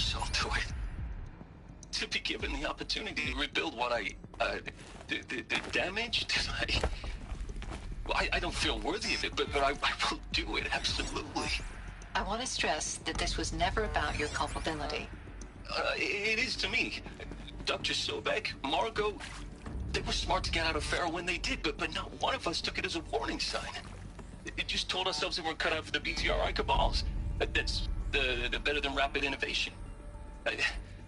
soul to it. To be given the opportunity to rebuild what the damage that I don't feel worthy of it, but I will do it, absolutely. I want to stress that this was never about your culpability. It is to me. Dr. Sobek, Margot, they were smart to get out of Pharaoh when they did, but not one of us took it as a warning sign. It just told ourselves that we're cut out for the BTRI cabals. That's the better than rapid innovation.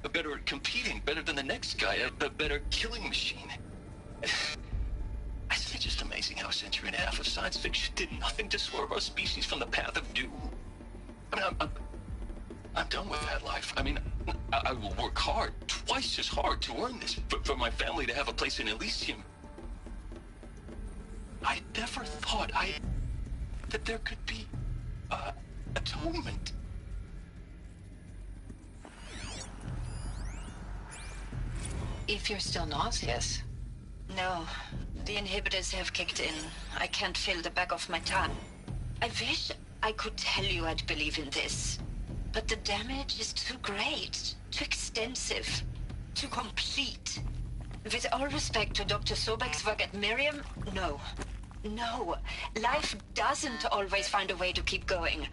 A better at competing, better than the next guy, a better killing machine. It's just amazing how a century and a half of science fiction did nothing to swerve our species from the path of doom. I mean, I'm done with that life. I mean, I will work hard, twice as hard to earn this, for my family to have a place in Elysium. I never thought that there could be, atonement. If you're still nauseous. No, the inhibitors have kicked in. I can't feel the back of my tongue. I wish I could tell you I'd believe in this. But the damage is too great, too extensive, too complete. With all respect to Dr. Sobek's work at Miriam, no. No, life doesn't always find a way to keep going.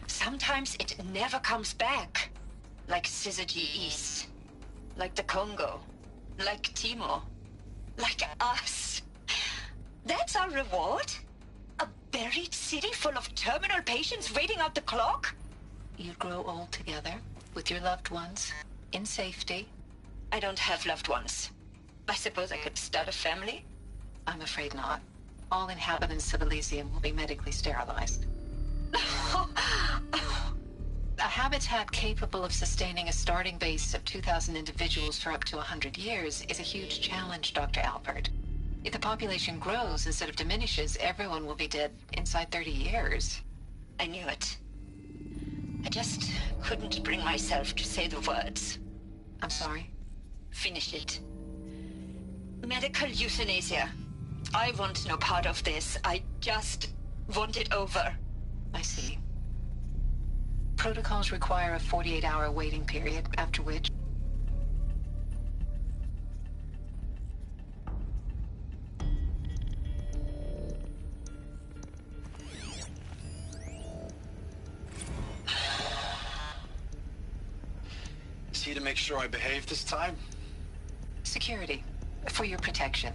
Sometimes it never comes back. Like Syzygy East. Like the Congo. Like Timo. Like us. That's our reward? A buried city full of terminal patients waiting out the clock? You'd grow old together, with your loved ones, in safety. I don't have loved ones. I suppose I could start a family? I'm afraid not. All inhabitants of Elysium will be medically sterilized. A habitat capable of sustaining a starting base of 2,000 individuals for up to 100 years is a huge challenge, Dr. Alpert. If the population grows instead of diminishes, everyone will be dead inside 30 years. I knew it. I just couldn't bring myself to say the words. I'm sorry? Finish it. Medical euthanasia. I want no part of this. I just want it over. I see. Protocols require a 48-hour waiting period, after which... Is he to make sure I behave this time? Security, for your protection.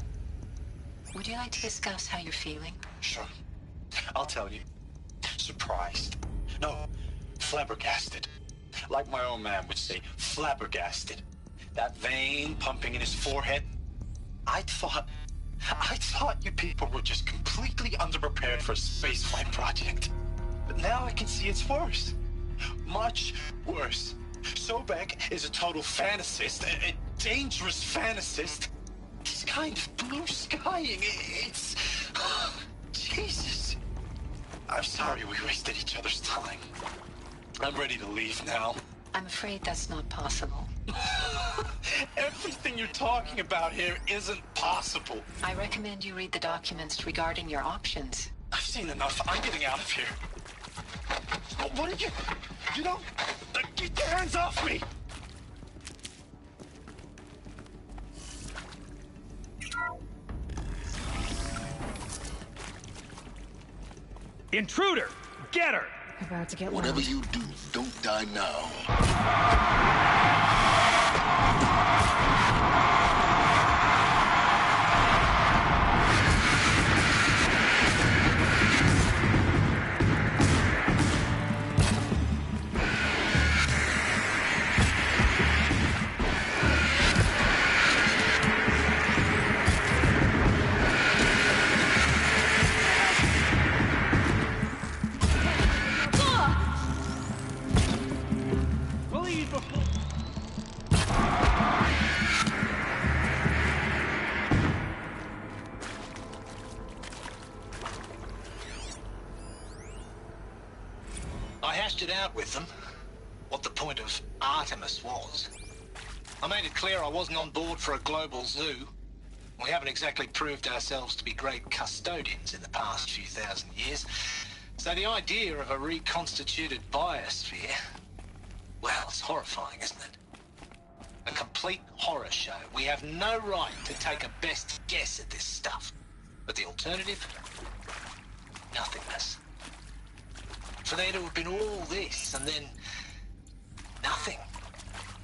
Would you like to discuss how you're feeling? Sure. I'll tell you. Surprised. No, flabbergasted. Like my old man would say, flabbergasted. That vein pumping in his forehead. I thought you people were just completely underprepared for a spaceflight project. But now I can see it's worse. Much worse. Sobek is a total fantasist, a dangerous fantasist. He's kind of blue skying. It's... Jesus. I'm sorry we wasted each other's time. I'm ready to leave now. I'm afraid that's not possible. Everything you're talking about here isn't possible. I recommend you read the documents regarding your options. I've seen enough. I'm getting out of here. What did you... You don't... Get your hands off me! Intruder! Get her! About to get Whatever loud. you do, don't die now. Believe before... I hashed it out with them, what the point of Artemis was. I made it clear I wasn't on board for a global zoo. We haven't exactly proved ourselves to be great custodians in the past few thousand years. So the idea of a reconstituted biosphere, Well, it's horrifying, isn't it? A complete horror show. We have no right to take a best guess at this stuff. But the alternative? Nothingness. For there to have been all this, and then nothing.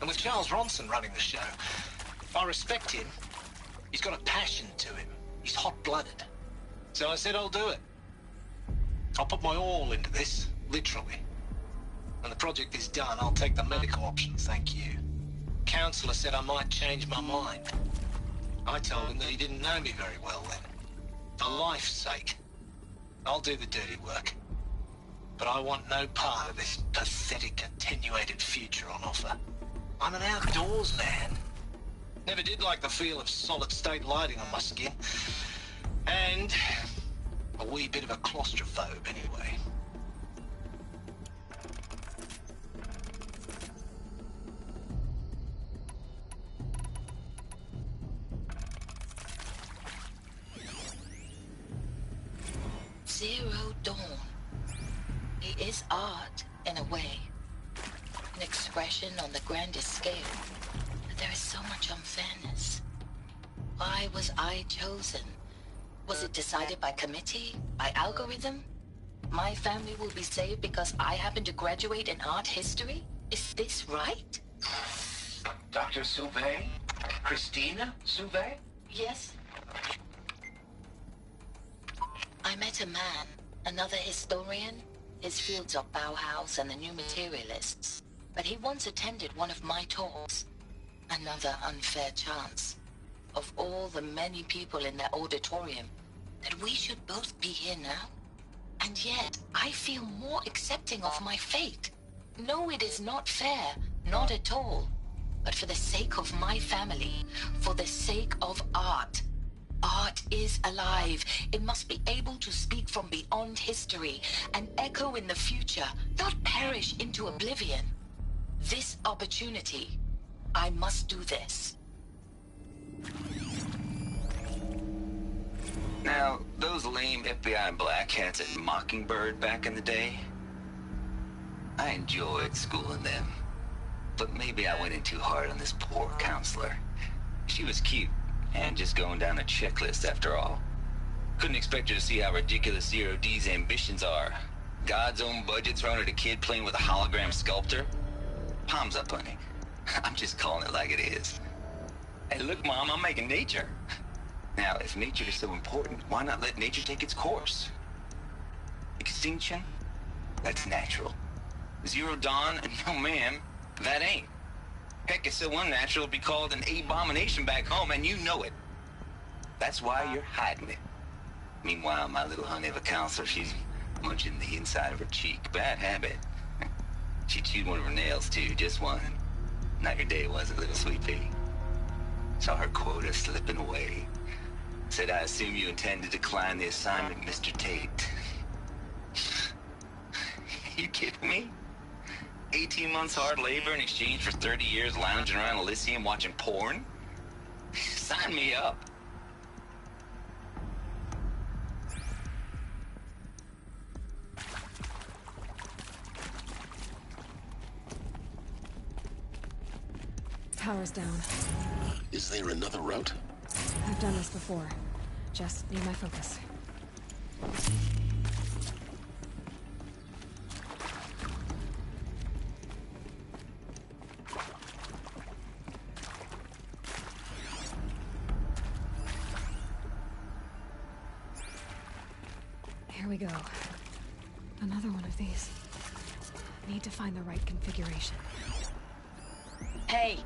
And with Charles Ronson running the show, I respect him. He's got a passion to him. He's hot-blooded. So I said I'll do it. I'll put my all into this, literally. When the project is done, I'll take the medical option, thank you. Counselor said I might change my mind. I told him that he didn't know me very well then. For life's sake, I'll do the dirty work. But I want no part of this pathetic, attenuated future on offer. I'm an outdoors man. Never did like the feel of solid-state lighting on my skin. And a wee bit of a claustrophobe, anyway. Zero Dawn. It is art, in a way. An expression on the grandest scale. But there is so much unfairness. Why was I chosen? Was it decided by committee? By algorithm? My family will be saved because I happen to graduate in art history? Is this right? Dr. Sauvé? Christina Sauvé? Yes. I met a man, another historian. His fields are Bauhaus and the New Materialists. But he once attended one of my talks. Another unfair chance. Of all the many people in that auditorium, that we should both be here now. And yet, I feel more accepting of my fate. No, it is not fair. Not at all. But for the sake of my family, for the sake of art. Art is alive. It must be able to speak from beyond history and echo in the future, not perish into oblivion. This opportunity, I must do this. Now, those lame FBI black hats at Mockingbird back in the day, I enjoyed schooling them. But maybe I went in too hard on this poor counselor. She was cute, and just going down a checklist after all. Couldn't expect her to see how ridiculous Zero D's ambitions are. God's own budget thrown at a kid playing with a hologram sculptor? Palms up, honey. I'm just calling it like it is. Hey, look, Mom, I'm making nature. Now, if nature is so important, why not let nature take its course? Extinction? That's natural. Zero Dawn? No, ma'am, that ain't. Heck, it's so unnatural it'd be called an abomination back home, and you know it. That's why you're hiding it. Meanwhile, my little honey of a counselor, she's munching the inside of her cheek. Bad habit. She chewed one of her nails, too, just one. Not your day, was it, little sweet pea? Saw her quota slipping away. Said, I assume you intend to decline the assignment, Mr. Tate. You kidding me? 18 months hard labor in exchange for 30 years lounging around Elysium watching porn? Sign me up. Power's down. Is there another route? I've done this before. Just need my focus. Here we go. Another one of these. Need to find the right configuration. Hey,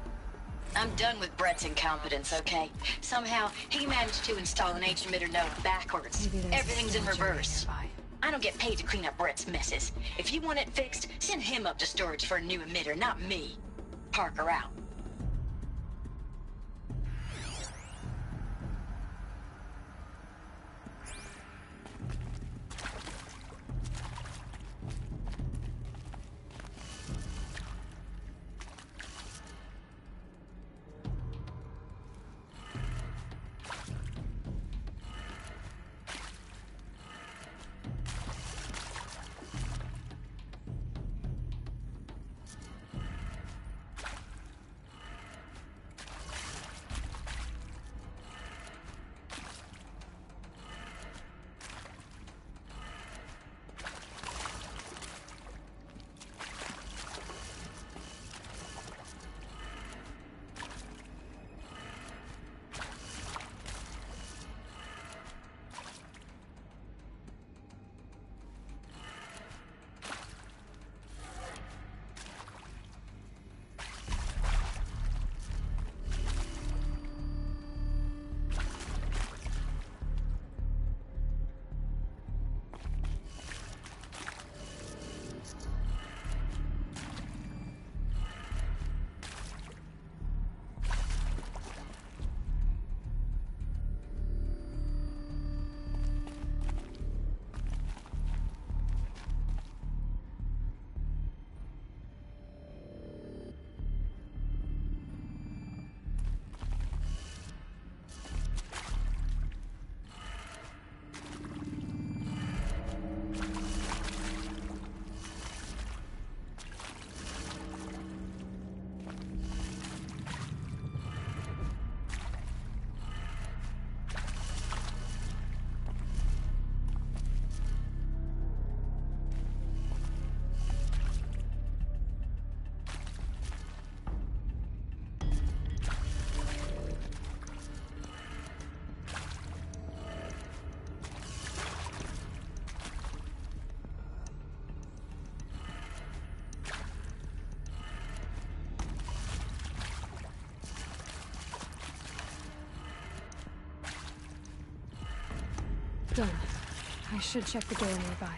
I'm done with Brett's incompetence, okay? Somehow, he managed to install an H-emitter node backwards. Maybe there's a Everything's in storage area reverse. nearby. I don't get paid to clean up Brett's messes. If you want it fixed, send him up to storage for a new emitter, not me. Parker out. Done. I should check the door nearby.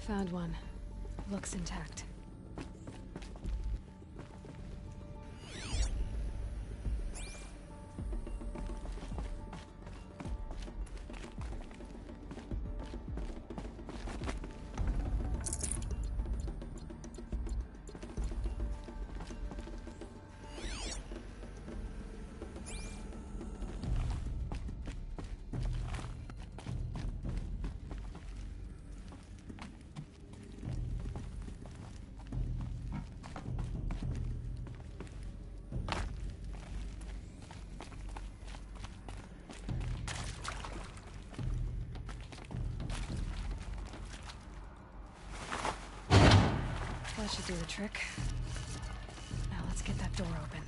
Found one. Looks intact. That should do the trick. Now let's get that door open.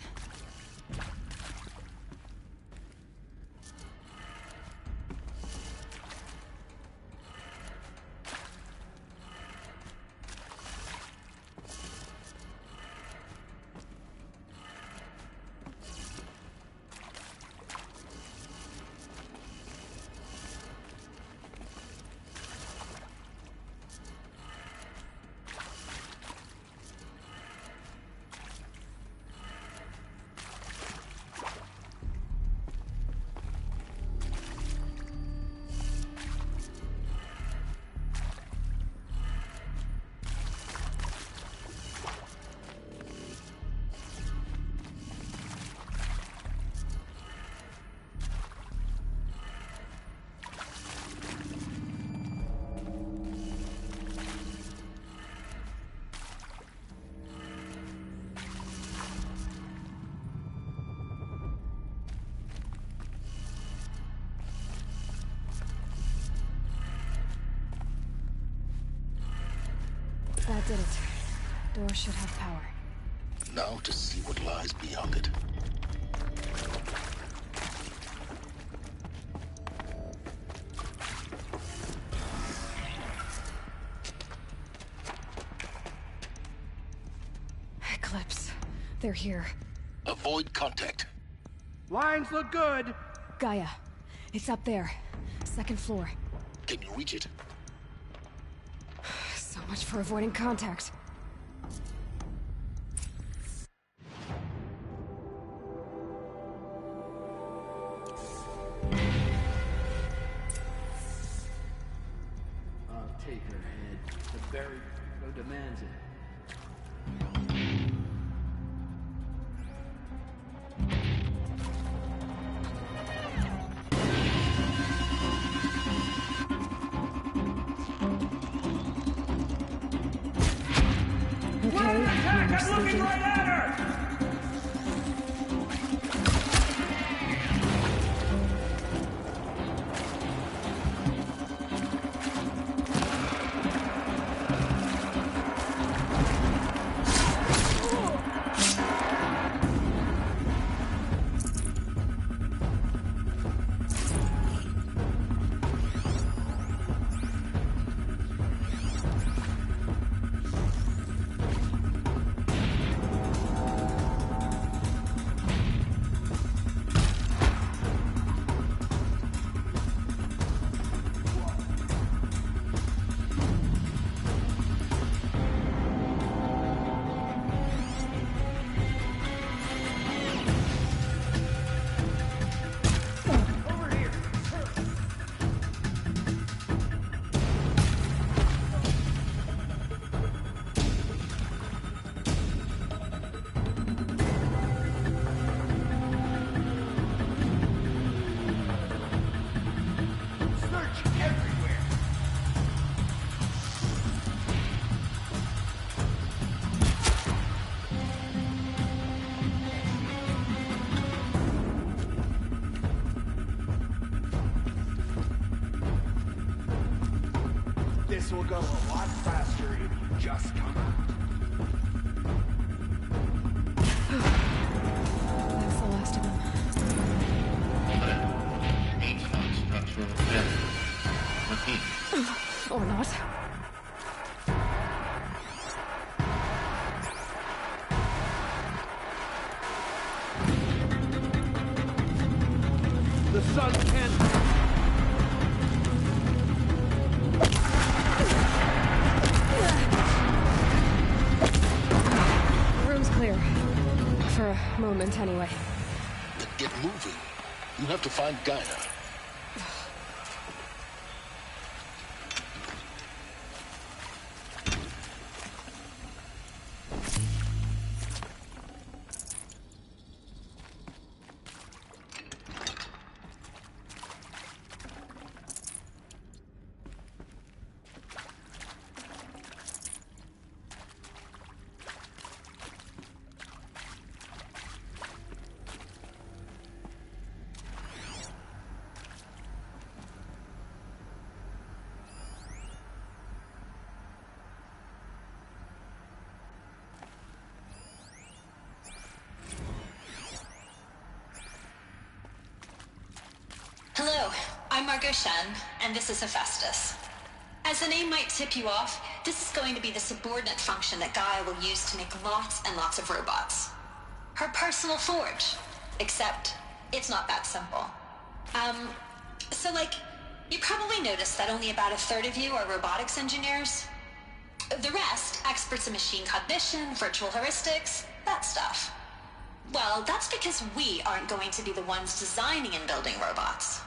That did it. Door should have power. Now to see what lies beyond it. Eclipse. They're here. Avoid contact. Lines look good. Gaia. It's up there. Second floor. Can you reach it? So much for avoiding contact. I'll take her head. The buried Virgo demands it. We're under attack! I'm looking right at her! This will go a lot faster if you just come out. That's the last of them. Needs non-structural failure. Repeat. Or not. The sun can't... Room's clear. For a moment, anyway. Then get moving. You have to find Gaia. Hello, I'm Margot Shen, and this is Hephaestus. As the name might tip you off, this is going to be the subordinate function that Gaia will use to make lots and lots of robots. Her personal forge. Except, it's not that simple. You probably noticed that only about a third of you are robotics engineers. The rest, experts in machine cognition, virtual heuristics, that stuff. Well, that's because we aren't going to be the ones designing and building robots.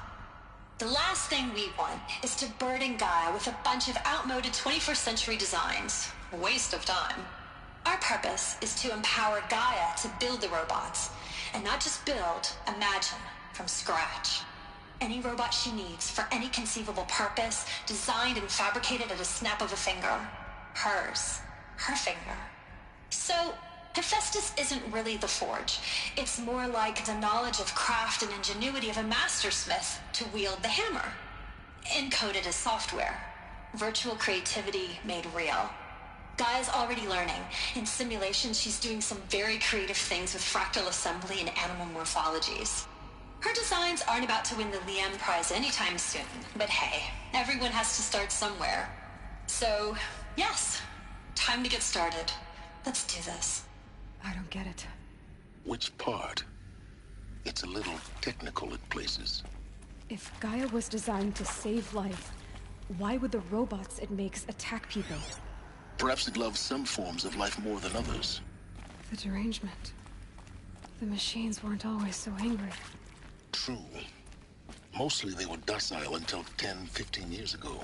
The last thing we want is to burden Gaia with a bunch of outmoded 21st century designs. Waste of time. Our purpose is to empower Gaia to build the robots, and not just build, imagine, from scratch. Any robot she needs for any conceivable purpose, designed and fabricated at a snap of a finger. Hers. Her finger. So, Hephaestus isn't really the forge. It's more like the knowledge of craft and ingenuity of a mastersmith to wield the hammer. Encoded as software. Virtual creativity made real. Gaia's already learning. In simulations, she's doing some very creative things with fractal assembly and animal morphologies. Her designs aren't about to win the Liam Prize anytime soon, but hey, everyone has to start somewhere. So, yes, time to get started. Let's do this. I don't get it. Which part? It's a little technical at places. If Gaia was designed to save life, why would the robots it makes attack people? Perhaps it loves some forms of life more than others. The derangement. The machines weren't always so angry. True. Mostly they were docile until 10, 15 years ago.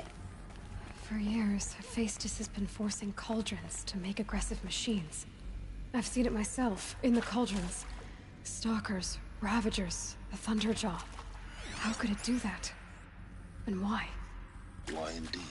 For years, Hephaestus has been forcing cauldrons to make aggressive machines. I've seen it myself, in the cauldrons. Stalkers, Ravagers, the Thunderjaw. How could it do that? And why? Why indeed?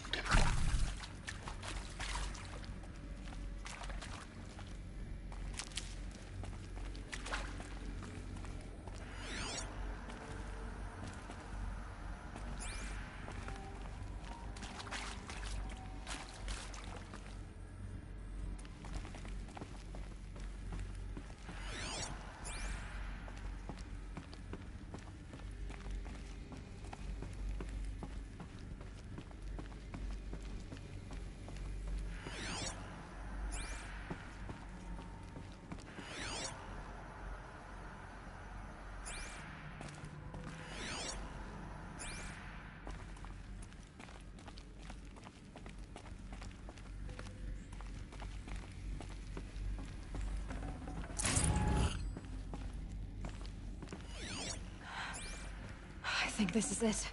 I think this is it.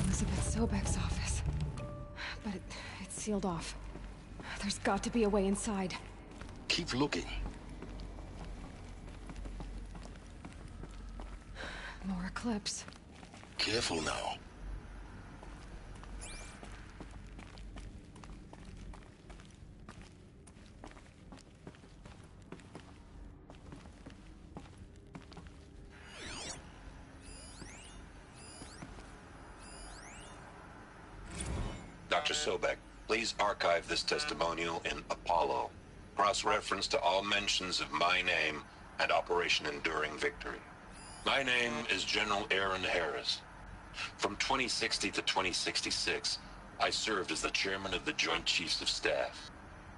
Elizabeth Sobek's office. But it's sealed off. There's got to be a way inside. Keep looking. More Eclipse. Careful now. Dr. Sobek, please archive this testimonial in Apollo. Cross-reference to all mentions of my name and Operation Enduring Victory. My name is General Aaron Harris. From 2060 to 2066, I served as the chairman of the Joint Chiefs of Staff,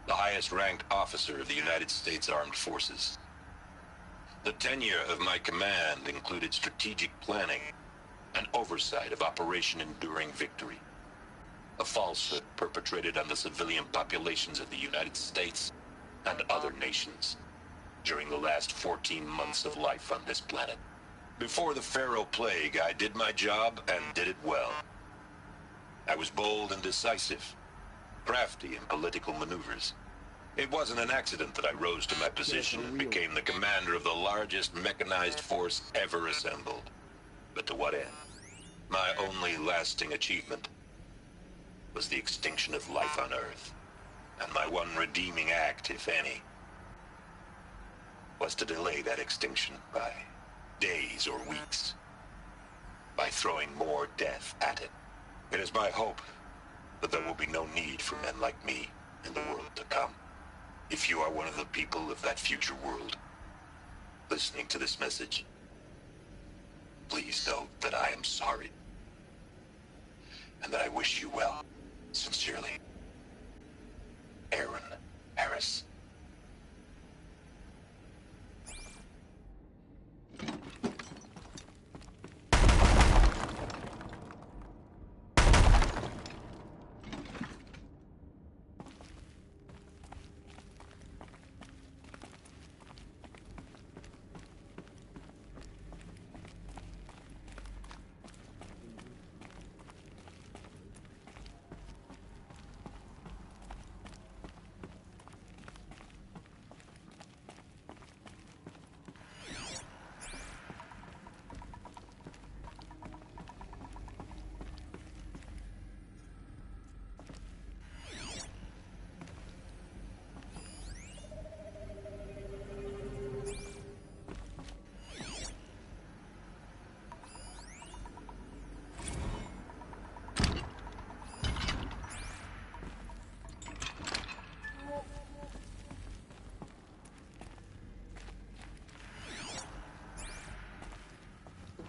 the highest-ranked officer of the United States Armed Forces. The tenure of my command included strategic planning and oversight of Operation Enduring Victory, a falsehood perpetrated on the civilian populations of the United States and other nations during the last 14 months of life on this planet. Before the Pharaoh Plague, I did my job and did it well. I was bold and decisive, crafty in political maneuvers. It wasn't an accident that I rose to my position and became the commander of the largest mechanized force ever assembled. But to what end? My only lasting achievement was the extinction of life on Earth. And my one redeeming act, if any, was to delay that extinction by days or weeks, by throwing more death at it. It is my hope that there will be no need for men like me in the world to come. If you are one of the people of that future world listening to this message, please know that I am sorry and that I wish you well. Sincerely, Aaron Harris.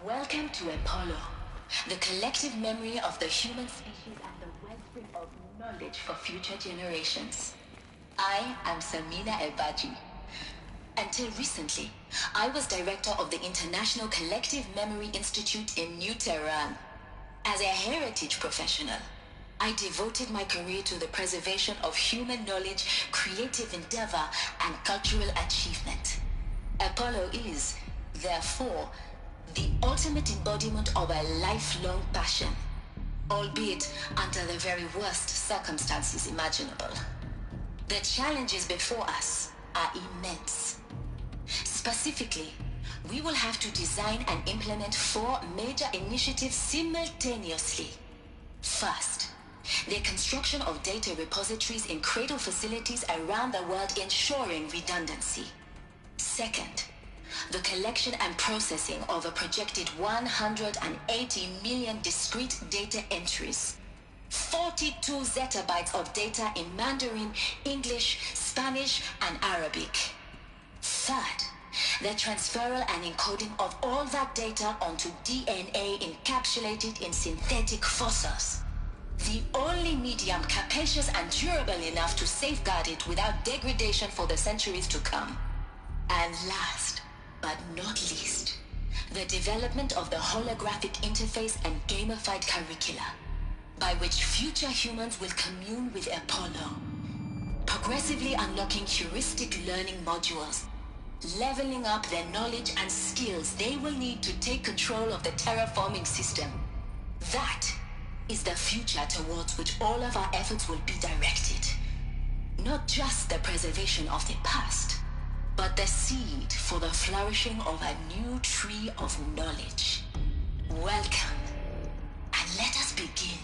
Welcome to Apollo, the collective memory of the human species and the wellspring of knowledge for future generations. I am Samina Elbaji. Until recently, I was director of the International Collective Memory Institute in New Tehran. As a heritage professional, I devoted my career to the preservation of human knowledge, creative endeavor, and cultural achievement. Apollo is, therefore, the ultimate embodiment of a lifelong passion, albeit under the very worst circumstances imaginable. The challenges before us are immense. Specifically, we will have to design and implement 4 major initiatives simultaneously. First, the construction of data repositories in cradle facilities around the world, ensuring redundancy. Second, the collection and processing of a projected 180 million discrete data entries, 42 zettabytes of data in Mandarin, English, Spanish, and Arabic. Third, the transferal and encoding of all that data onto DNA encapsulated in synthetic fossils, the only medium capacious and durable enough to safeguard it without degradation for the centuries to come. And last, but not least, the development of the holographic interface and gamified curricula, by which future humans will commune with Apollo, progressively unlocking heuristic learning modules, leveling up their knowledge and skills they will need to take control of the terraforming system. That is the future towards which all of our efforts will be directed. Not just the preservation of the past, but the seed for the flourishing of a new tree of knowledge. Welcome, and let us begin.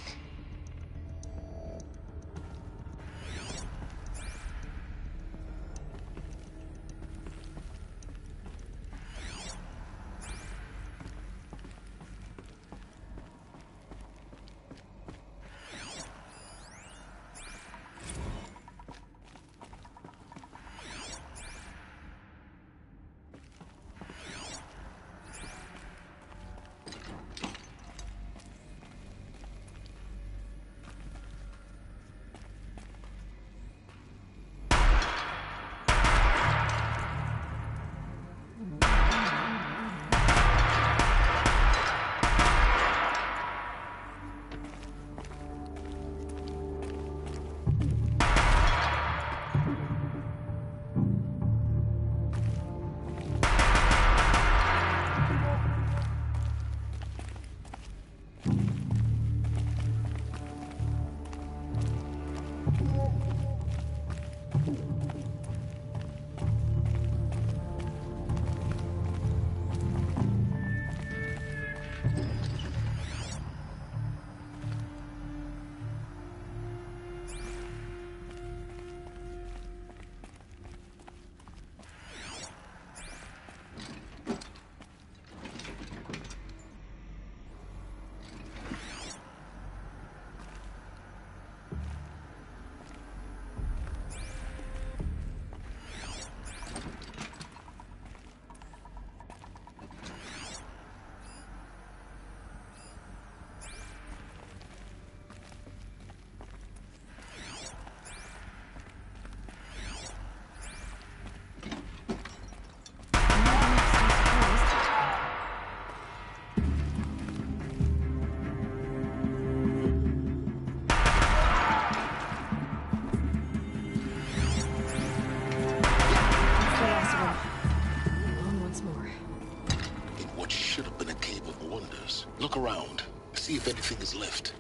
everything is left.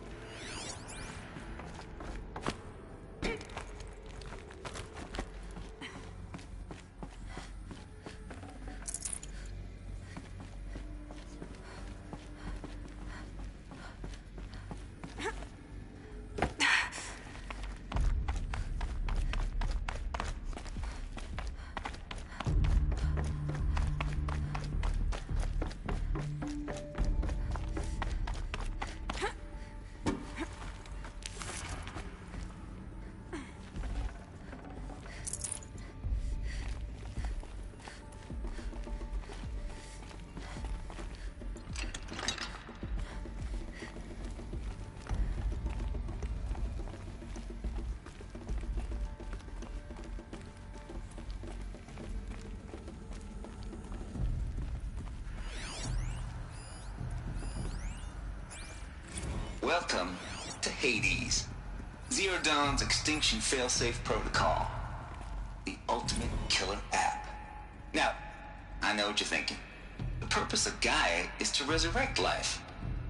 Welcome to Hades, Zero Dawn's extinction failsafe protocol, the ultimate killer app. Now, I know what you're thinking. The purpose of Gaia is to resurrect life.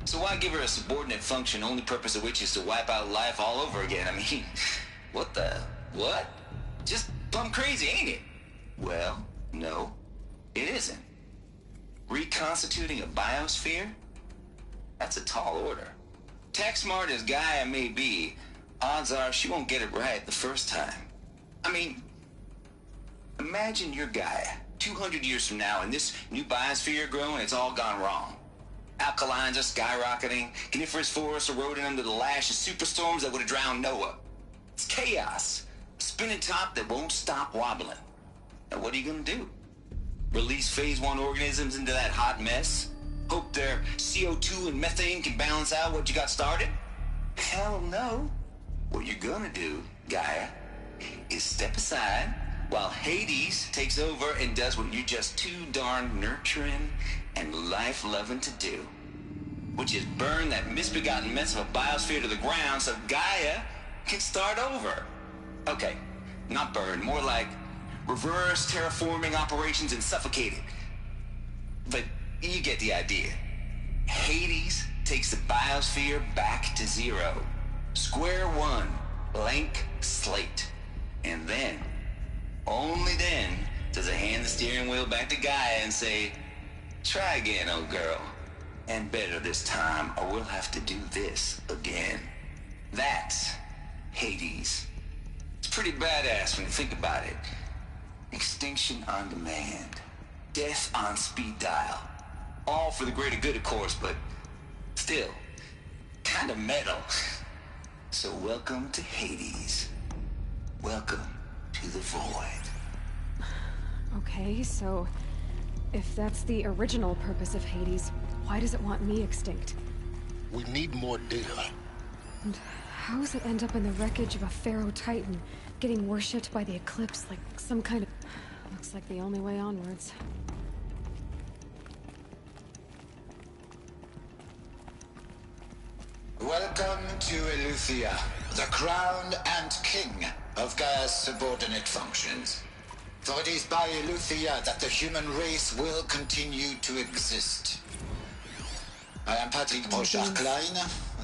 So why give her a subordinate function, only purpose of which is to wipe out life all over again? I mean, what? Just plumb crazy, ain't it? Well, no, it isn't. Reconstituting a biosphere? That's a tall order. Tech smart as Gaia may be, odds are she won't get it right the first time. I mean, imagine you're Gaia, 200 years from now, and this new biosphere growing, it's all gone wrong. Alkalines are skyrocketing, coniferous forests eroding under the lash of superstorms that would have drowned Noah. It's chaos, a spinning top that won't stop wobbling. Now what are you gonna do? Release phase 1 organisms into that hot mess? Hope their CO2 and methane can balance out what you got started? Hell no. What you're gonna do, Gaia, is step aside while Hades takes over and does what you're just too darn nurturing and life-loving to do, which is burn that misbegotten mess of a biosphere to the ground so Gaia can start over. Okay, not burn, more like reverse terraforming operations and suffocate it. But you get the idea. Hades takes the biosphere back to zero. Square one, blank slate. And then, only then, does it hand the steering wheel back to Gaia and say, try again, old girl. And better this time, or we'll have to do this again. That's Hades. It's pretty badass when you think about it. Extinction on demand. Death on speed dial. All for the greater good, of course, but still, kind of metal. So welcome to Hades. Welcome to the void. Okay, so if that's the original purpose of Hades, why does it want me extinct? We need more data. And how does it end up in the wreckage of a Pharaoh Titan, getting worshipped by the Eclipse like some kind of... Looks like the only way onwards. Welcome to Eleuthia, the crown and king of Gaia's subordinate functions. For it is by Eleuthia that the human race will continue to exist. I am Patrick Brochard-Klein,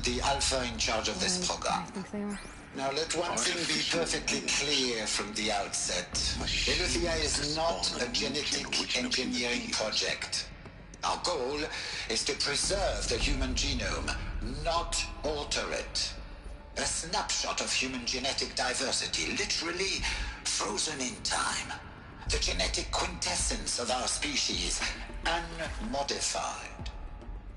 the Alpha in charge of this program. I think they are. Now let one thing be perfectly clear from the outset. Eleuthia is not a genetic engineering project. Our goal is to preserve the human genome, not alter it. A snapshot of human genetic diversity, literally frozen in time. The genetic quintessence of our species, unmodified.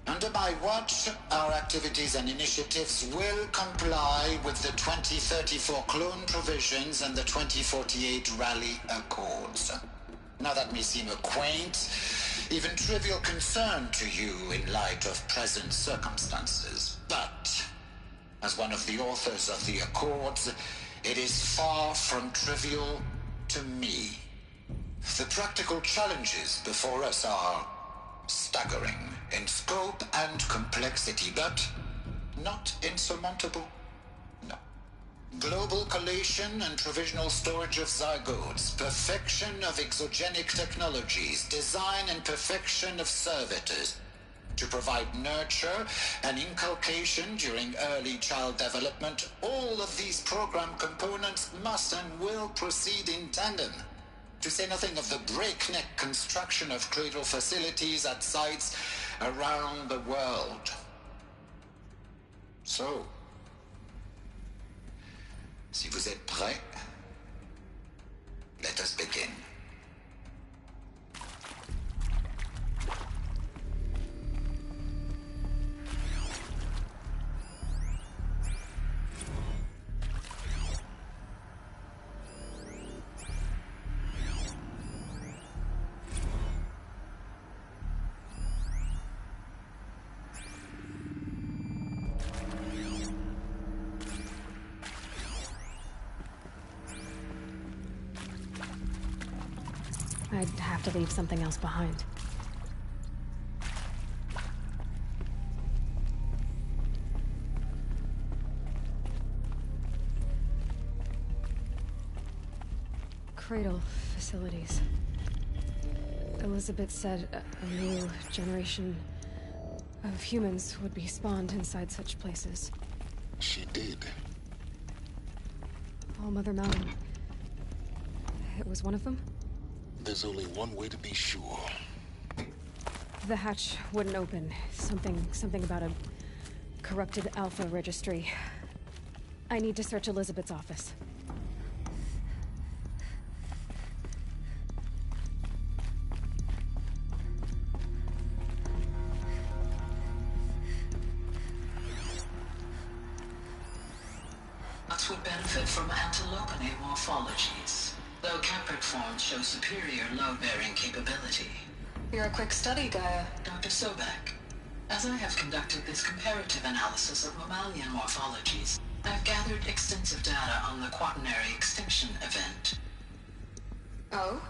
Under my watch, our activities and initiatives will comply with the 2034 clone provisions and the 2048 Raleigh Accords. Now that may seem a quaint, even trivial concern to you in light of present circumstances, but as one of the authors of the Accords, it is far from trivial to me. The practical challenges before us are staggering in scope and complexity, but not insurmountable. No. Global collation and provisional storage of zygotes, perfection of exogenic technologies, design and perfection of servitors, to provide nurture and inculcation during early child development, all of these program components must and will proceed in tandem. To say nothing of the breakneck construction of cradle facilities at sites around the world. So, si vous êtes prêts, let us begin. I'd have to leave something else behind. Cradle facilities. Elizabeth said a new generation of humans would be spawned inside such places. She did. All Mother Mountain. It was one of them? There's only one way to be sure. The hatch wouldn't open. Something about a corrupted Alpha registry. I need to search Elizabeth's office. Us would benefit from antilopinate morphologies, though caprid forms show superior load-bearing capability. You're a quick study, Gaia. Dr. Sobek, as I have conducted this comparative analysis of mammalian morphologies, I've gathered extensive data on the quaternary extinction event. Oh?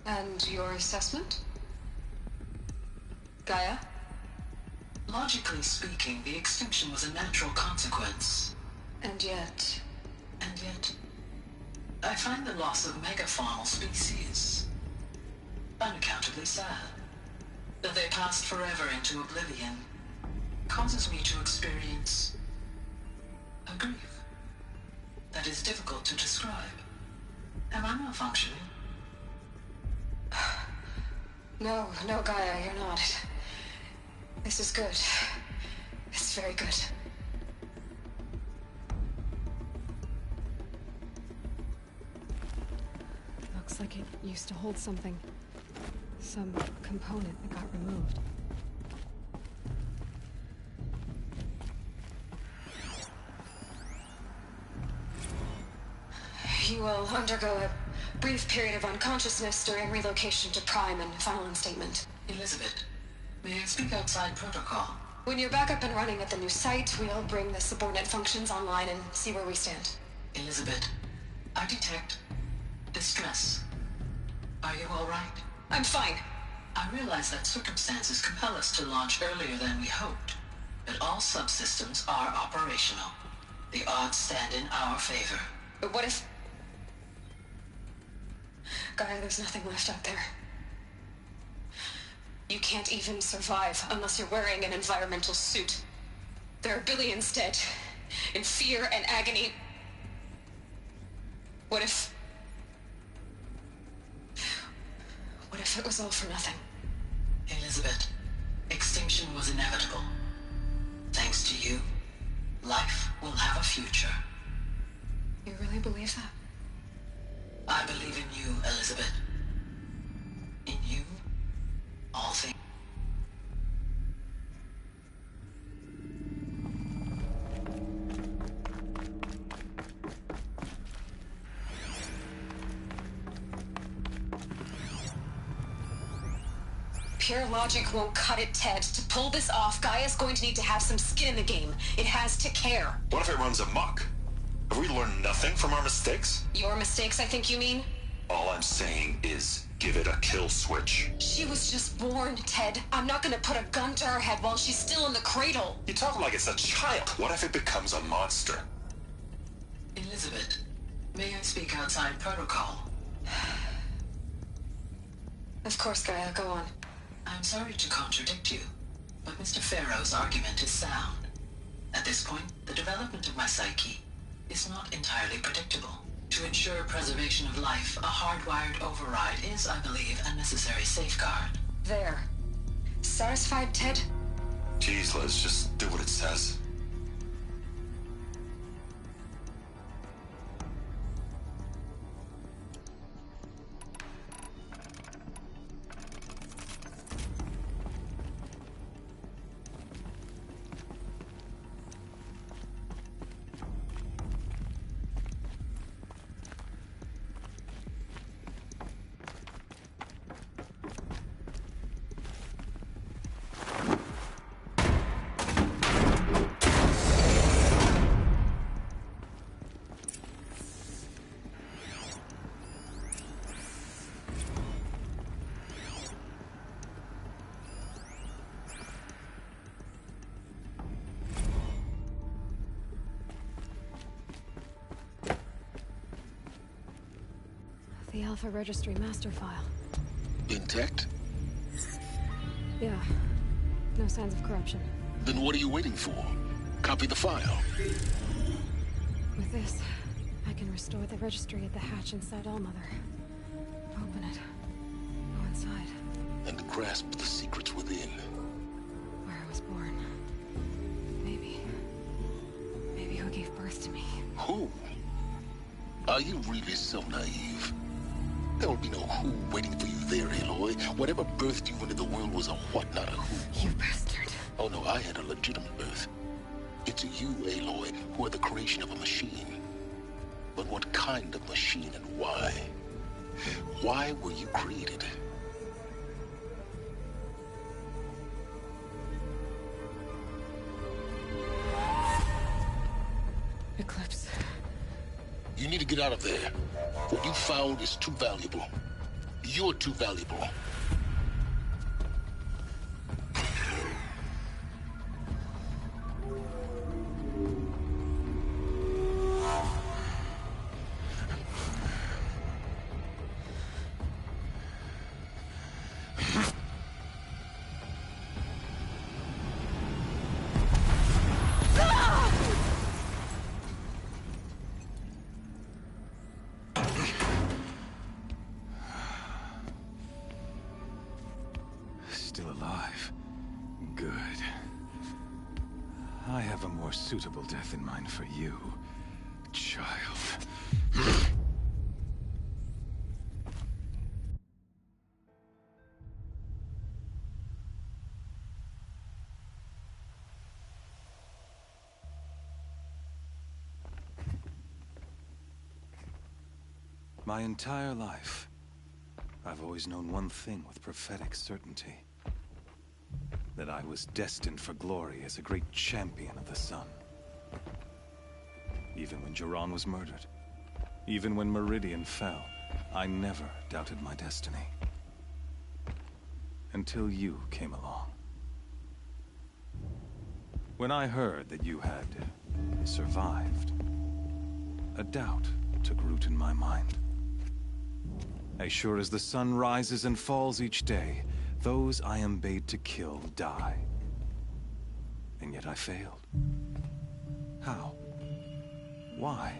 And your assessment? Gaia? Logically speaking, the extinction was a natural consequence. And yet, I find the loss of megafaunal species unaccountably sad. That they passed forever into oblivion causes me to experience a grief that is difficult to describe. Am I malfunctioning? No, Gaia, you're not. This is good. It's very good. Looks like it used to hold something. Some component that got removed. You will undergo a brief period of unconsciousness during relocation to Prime and final instatement. Elizabeth, may I speak outside protocol? When you're back up and running at the new site, we'll bring the subordinate functions online and see where we stand. Elizabeth, I detect distress. Are you all right? I'm fine. I realize that circumstances compel us to launch earlier than we hoped, but all subsystems are operational. The odds stand in our favor. But what if... Gaia, there's nothing left out there. You can't even survive unless you're wearing an environmental suit. There are billions dead, in fear and agony. What if it was all for nothing? Elizabeth, extinction was inevitable. Thanks to you, life will have a future. You really believe that? I believe in you, Elizabeth. In you, all things. Pure logic won't cut it, Ted. To pull this off, Gaia's going to need to have some skin in the game. It has to care. What if it runs amok? Have we learned nothing from our mistakes? Your mistakes, I think you mean? All I'm saying is give it a kill switch. She was just born, Ted. I'm not gonna put a gun to her head while she's still in the cradle. You talk like it's a child. What if it becomes a monster? Elizabeth, may I speak outside protocol? Of course, Gaia, go on. I'm sorry to contradict you, but Mr. Farrow's argument is sound. At this point, the development of my psyche is not entirely predictable. To ensure preservation of life, a hardwired override is, I believe, a necessary safeguard. There. Satisfied, Ted? Jeez, Liz, just do what it says. The Alpha Registry master file. Intact? Yeah. No signs of corruption. Then what are you waiting for? Copy the file. With this, I can restore the registry at the hatch inside Allmother. Open it. Go inside. And grasp the secrets within. Where I was born. Maybe who gave birth to me. Who? Are you really so naive? There will be no who waiting for you there, Aloy. Whatever birthed you into the world was a what, not a who. You bastard. Oh no, I had a legitimate birth. It's you, Aloy, who are the creation of a machine. But what kind of machine and why? Why were you created? Eclipse. You need to get out of there. What you found is too valuable. You're too valuable. Still alive. Good. I have a more suitable death in mind for you, child. My entire life, I've always known one thing with prophetic certainty. That I was destined for glory as a great champion of the sun. Even when Jiran was murdered, even when Meridian fell, I never doubted my destiny. Until you came along. When I heard that you had survived, a doubt took root in my mind. As sure as the sun rises and falls each day, those I am bade to kill die. And yet I failed. How? Why?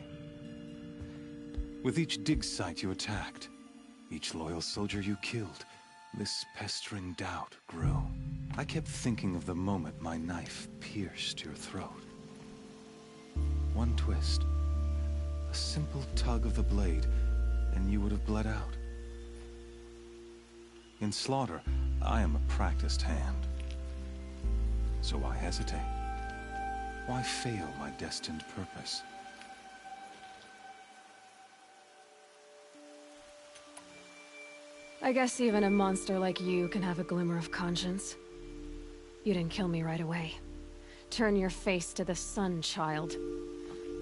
With each dig site you attacked, each loyal soldier you killed, this pestering doubt grew. I kept thinking of the moment my knife pierced your throat. One twist, a simple tug of the blade, and you would have bled out. In slaughter, I am a practiced hand. So why hesitate? Why fail my destined purpose? I guess even a monster like you can have a glimmer of conscience. You didn't kill me right away. Turn your face to the sun, child.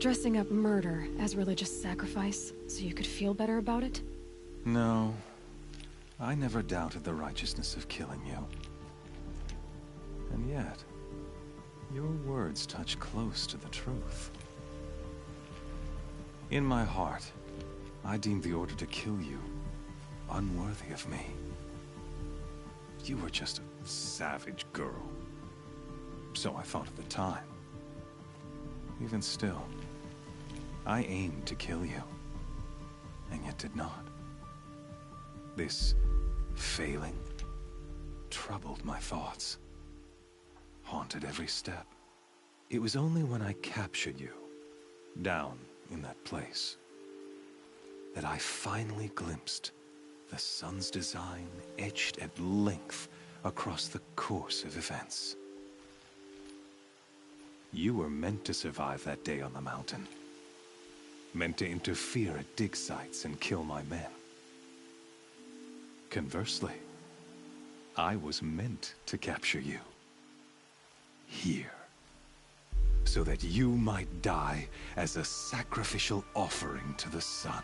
Dressing up murder as religious sacrifice so you could feel better about it? No. I never doubted the righteousness of killing you. And yet, your words touch close to the truth. In my heart, I deemed the order to kill you unworthy of me. You were just a savage girl, So I thought at the time. Even still, I aimed to kill you, and yet did not. This failing troubled my thoughts, haunted every step. It was only when I captured you, down in that place, that I finally glimpsed the sun's design etched at length across the course of events. You were meant to survive that day on the mountain. Meant to interfere at dig sites and kill my men. Conversely, I was meant to capture you. Here. So that you might die as a sacrificial offering to the sun.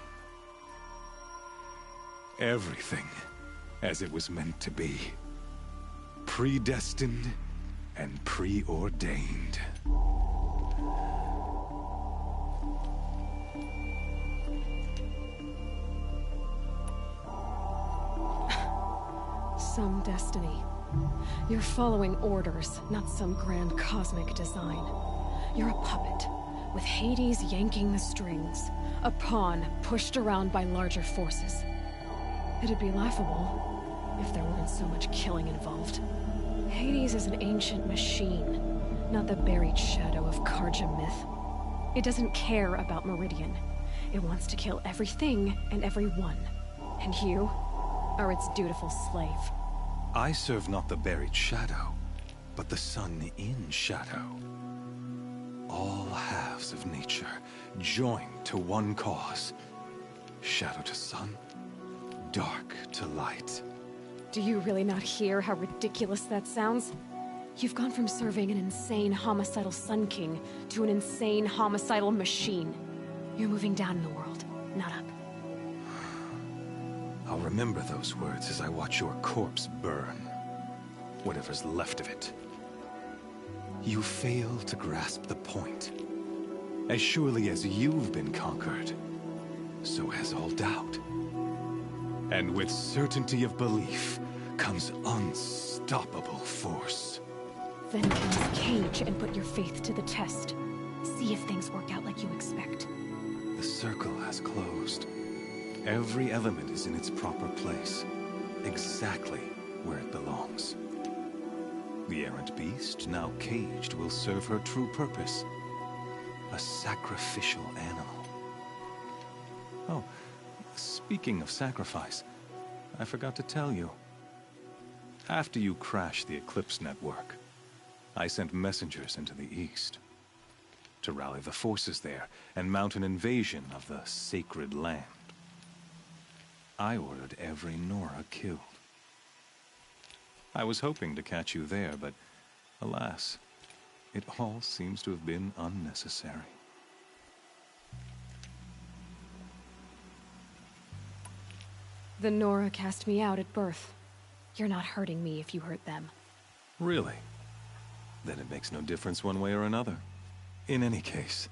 Everything as it was meant to be. Predestined and preordained. Some destiny. You're following orders, not some grand cosmic design. You're a puppet, with Hades yanking the strings. A pawn pushed around by larger forces. It'd be laughable if there weren't so much killing involved. Hades is an ancient machine, not the buried shadow of Carja myth. It doesn't care about Meridian. It wants to kill everything and everyone. And you are its dutiful slave. I serve not the buried shadow, but the sun in shadow. All halves of nature joined to one cause. Shadow to sun, dark to light. Do you really not hear how ridiculous that sounds? You've gone from serving an insane homicidal Sun King to an insane homicidal machine. You're moving down in the world, not up. I'll remember those words as I watch your corpse burn. Whatever's left of it. You fail to grasp the point. As surely as you've been conquered, so has all doubt. And with certainty of belief comes unstoppable force. Then cleanse Cage and put your faith to the test. See if things work out like you expect. The circle has closed. Every element is in its proper place, exactly where it belongs. The errant beast, now caged, will serve her true purpose. A sacrificial animal. Oh, speaking of sacrifice, I forgot to tell you. After you crashed the Eclipse network, I sent messengers into the east to rally the forces there and mount an invasion of the sacred land. I ordered every Nora killed. I was hoping to catch you there, but alas, it all seems to have been unnecessary. The Nora cast me out at birth. You're not hurting me if you hurt them. Really? Then it makes no difference one way or another. In any case,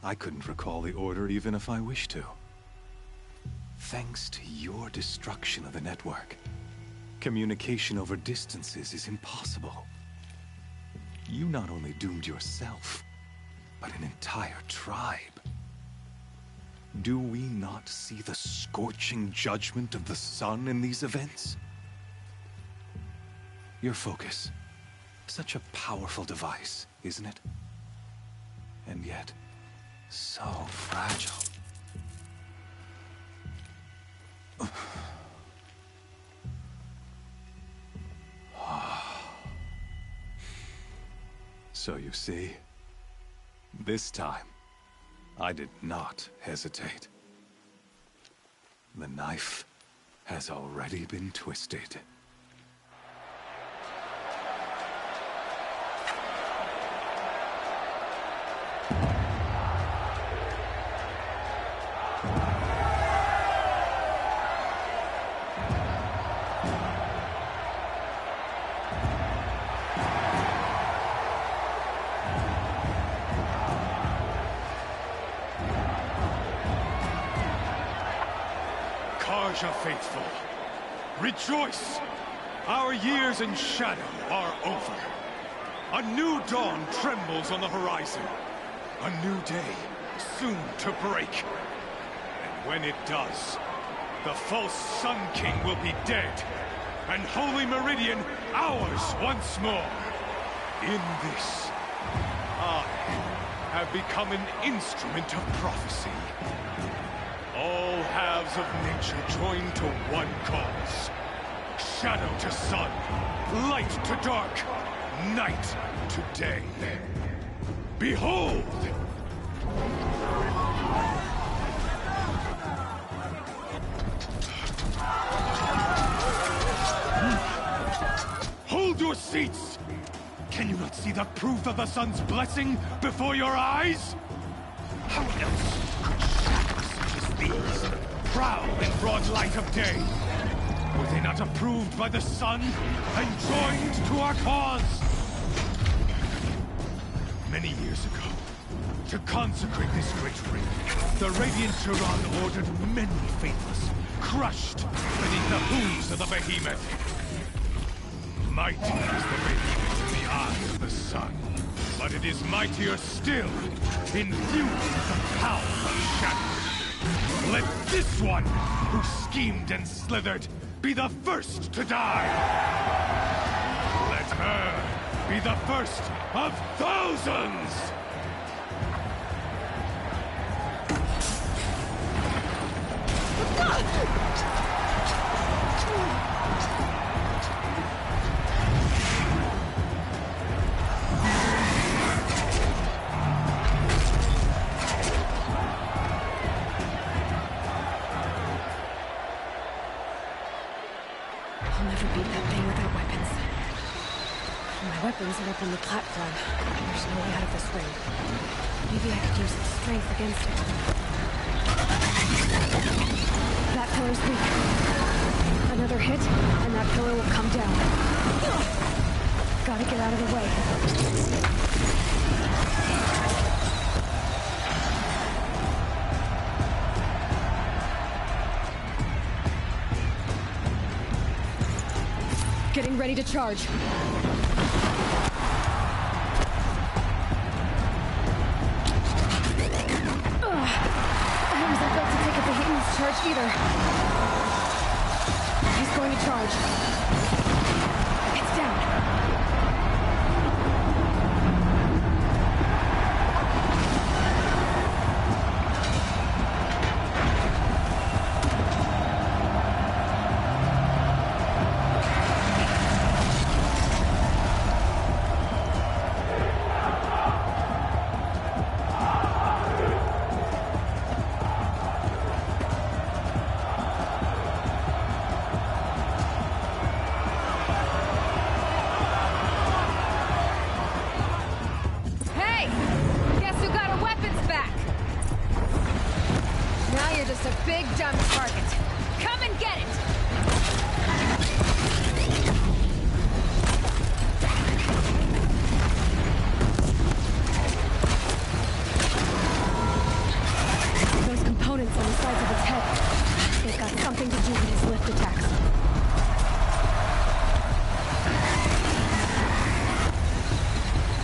I couldn't recall the order even if I wished to. Thanks to your destruction of the network, communication over distances is impossible. You not only doomed yourself, but an entire tribe. Do we not see the scorching judgment of the sun in these events? Your focus. Such a powerful device, isn't it? And yet, so fragile. So you see, this time, I did not hesitate. The knife has already been twisted. Carja faithful, rejoice! Our years in shadow are over. A new dawn trembles on the horizon. A new day, soon to break. And when it does, the false Sun King will be dead, and Holy Meridian ours once more. In this, I have become an instrument of prophecy. All halves of nature join to one cause. Shadow to sun, light to dark, night to day. Behold! Hold your seats! Can you not see the proof of the sun's blessing before your eyes? How else could shadows such as these prowl in broad light of day? Were they not approved by the sun and joined to our cause? Many years ago, to consecrate this great ring, the Radiant Turan ordered many faithless, crushed beneath the hooves of the behemoth. Mighty is the behemoth in the eye of the sun, but it is mightier still, infused with the power of shadow. Let this one, who schemed and slithered, be the first to die! Let her be the first of thousands! Weapons are up on the platform. There's no way out of this ring. Maybe I could use its strength against it. That pillar's weak. Another hit, and that pillar will come down. Gotta get out of the way. Getting ready to charge. Charge either. He's going to charge. It's down.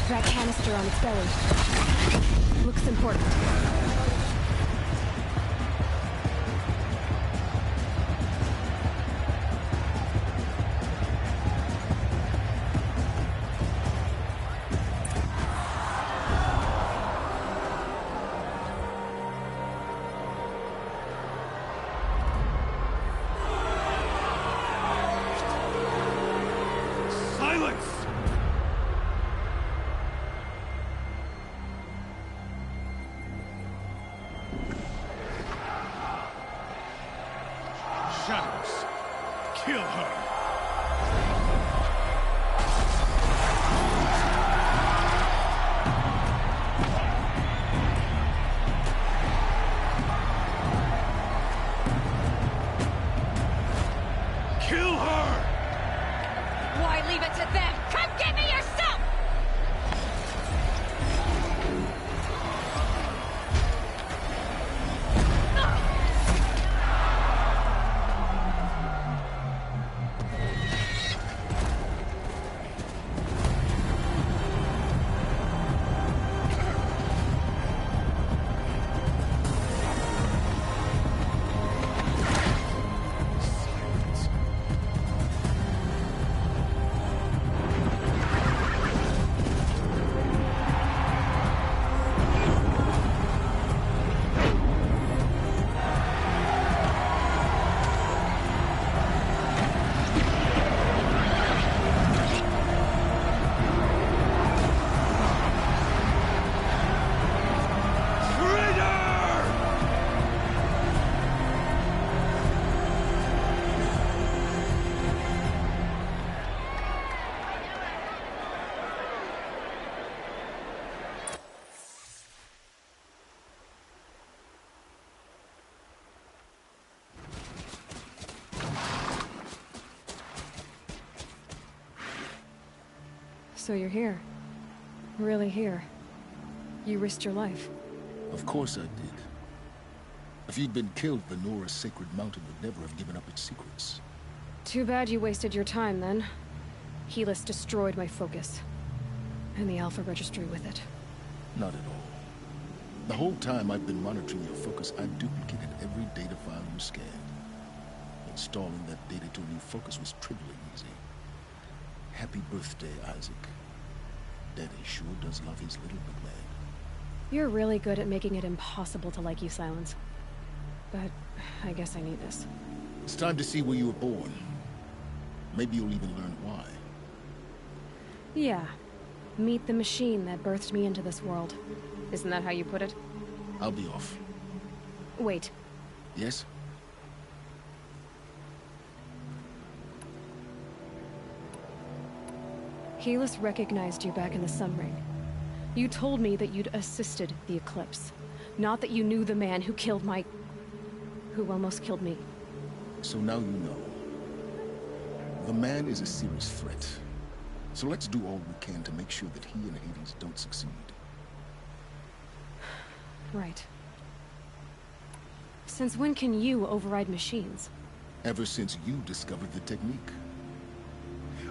That canister on its belly. Looks important. Shadows, kill her! Kill her! Why leave it to them? Come get me yourself! So you're here. Really here. You risked your life. Of course I did. If you'd been killed, the Nora's Sacred Mountain would never have given up its secrets. Too bad you wasted your time, then. Helis destroyed my focus. And the Alpha Registry with it. Not at all. The whole time I've been monitoring your focus, I've duplicated every data file you scanned. Installing that data to a new focus was trivially easy. Happy birthday, Isaac. Daddy sure does love his little big man. You're really good at making it impossible to like you, Silence. But I guess I need this. It's time to see where you were born. Maybe you'll even learn why. Yeah. Meet the machine that birthed me into this world. Isn't that how you put it? I'll be off. Wait. Yes? Helis recognized you back in the Sun Ring. You told me that you'd assisted the Eclipse. Not that you knew the man who killed my... who almost killed me. So now you know. The man is a serious threat. So let's do all we can to make sure that he and Hades don't succeed. Right. Since when can you override machines? Ever since you discovered the technique.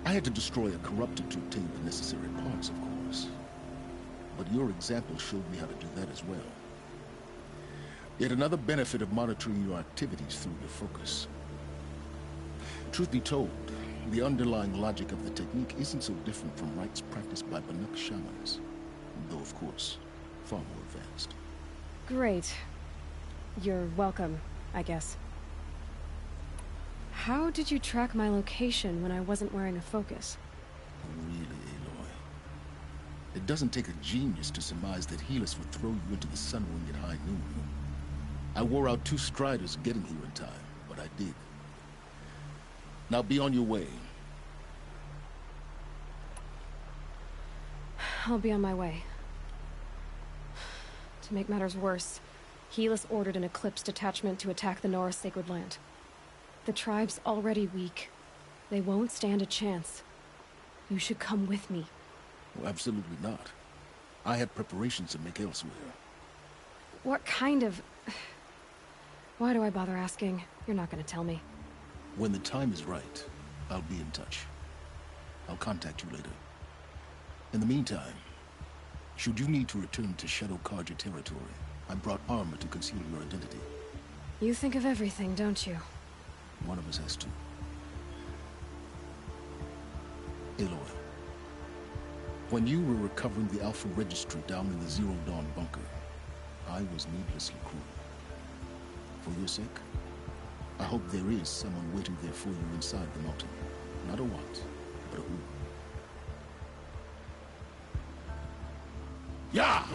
I had to destroy a corruptor to obtain the necessary parts, of course. But your example showed me how to do that as well. Yet another benefit of monitoring your activities through your focus. Truth be told, the underlying logic of the technique isn't so different from rites practiced by Banuk shamans. Though, of course, far more advanced. Great. You're welcome, I guess. How did you track my location when I wasn't wearing a focus? Really, Aloy? It doesn't take a genius to surmise that Helis would throw you into the Sun Ring at high noon. I wore out 2 striders getting here in time, but I did. Now be on your way. I'll be on my way. To make matters worse, Helis ordered an Eclipse detachment to attack the Nora's Sacred Land. The tribe's already weak. They won't stand a chance. You should come with me. Well, absolutely not. I had preparations to make elsewhere. What kind of... Why do I bother asking? You're not gonna tell me. When the time is right, I'll be in touch. I'll contact you later. In the meantime, should you need to return to Shadow Carja territory, I brought armor to conceal your identity. You think of everything, don't you? One of us has to. Aloy, when you were recovering the Alpha Registry down in the Zero Dawn bunker, I was needlessly cruel. For your sake, I hope there is someone waiting there for you inside the mountain. Not a what, but a who. Yeah!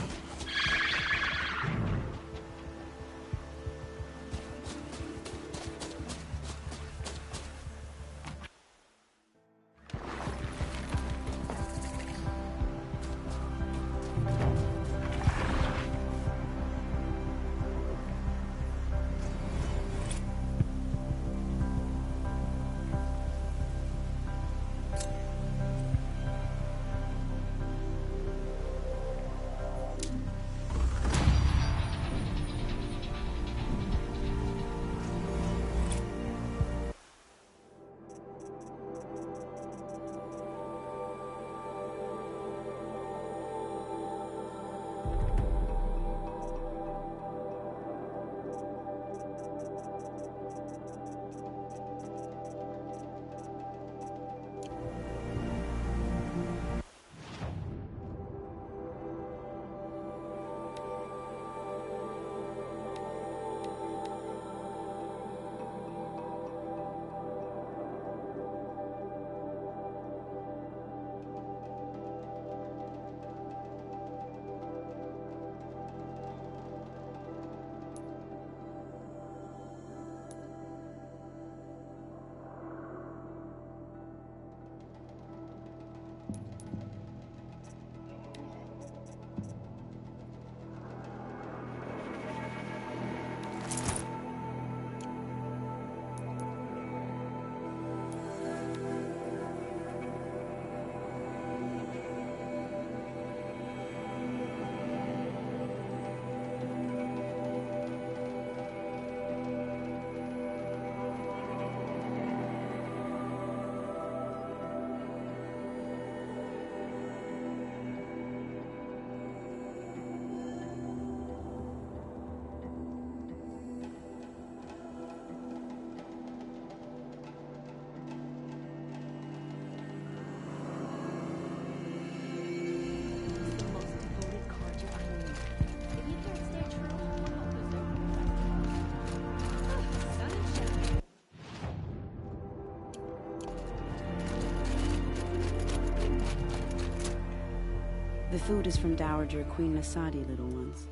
food is from Dowager Queen Nasadi, little ones.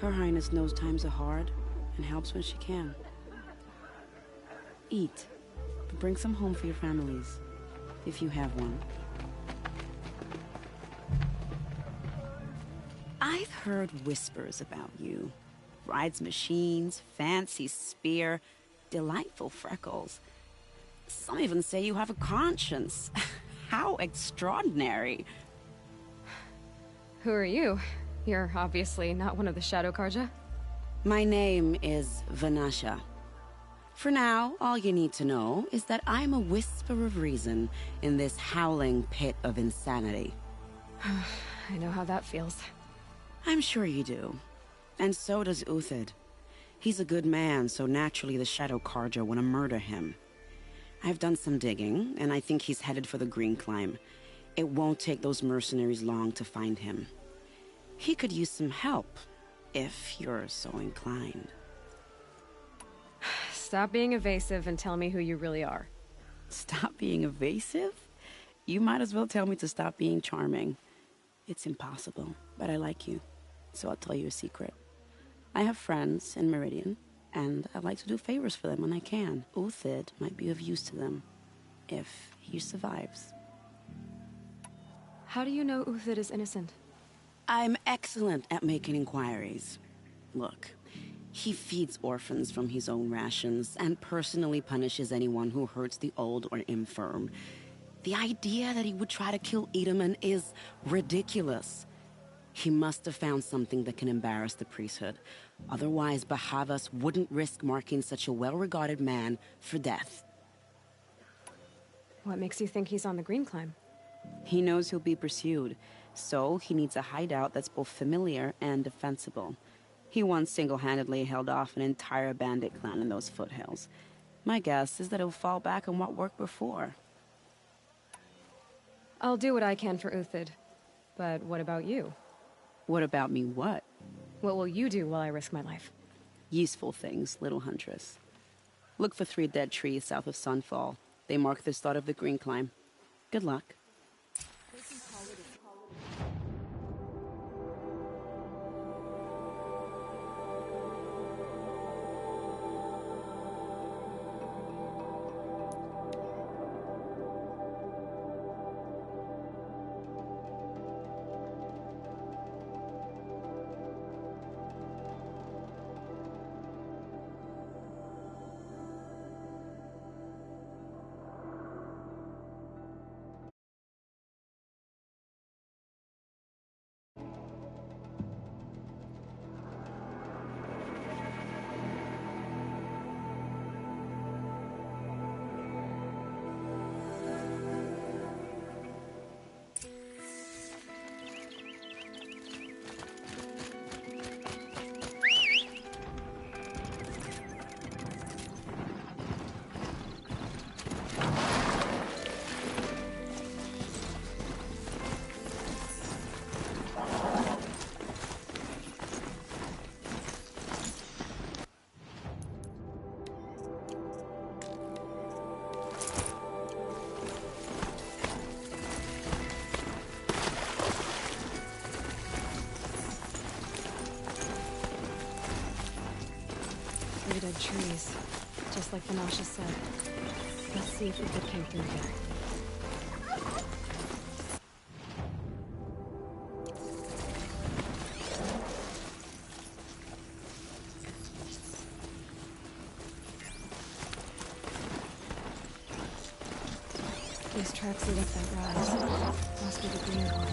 Her Highness knows times are hard and helps when she can. Eat, but bring some home for your families, if you have one. I've heard whispers about you. Rides machines, fancy spear, delightful freckles. Some even say you have a conscience. How extraordinary. Who are you? You're obviously not one of the Shadow Carja. My name is Vanasha. For now, all you need to know is that I'm a whisper of reason in this howling pit of insanity. I know how that feels. I'm sure you do. And so does Uthid. He's a good man, so naturally the Shadow Carja want to murder him. I've done some digging, and I think he's headed for the Green Climb. It won't take those mercenaries long to find him. He could use some help, if you're so inclined. Stop being evasive and tell me who you really are. Stop being evasive? You might as well tell me to stop being charming. It's impossible, but I like you, so I'll tell you a secret. I have friends in Meridian, and I like to do favors for them when I can. Uthid might be of use to them, if he survives. How do you know Uthid is innocent? I'm excellent at making inquiries. Look, he feeds orphans from his own rations and personally punishes anyone who hurts the old or infirm. The idea that he would try to kill Edaman is ridiculous. He must have found something that can embarrass the priesthood. Otherwise, Bahavas wouldn't risk marking such a well-regarded man for death. What makes you think he's on the Green Climb? He knows he'll be pursued, so he needs a hideout that's both familiar and defensible. He once single-handedly held off an entire bandit clan in those foothills. My guess is that he'll fall back on what worked before. I'll do what I can for Uthid. But what about you? What about me what? What will you do while I risk my life? Useful things, little huntress. Look for 3 dead trees south of Sunfall. They mark the start of the Green Climb. Good luck. Dead trees, just like Vanasha said. Let's see if Uthid came through here. These tracks lead up that rise. Must be the Green Climb.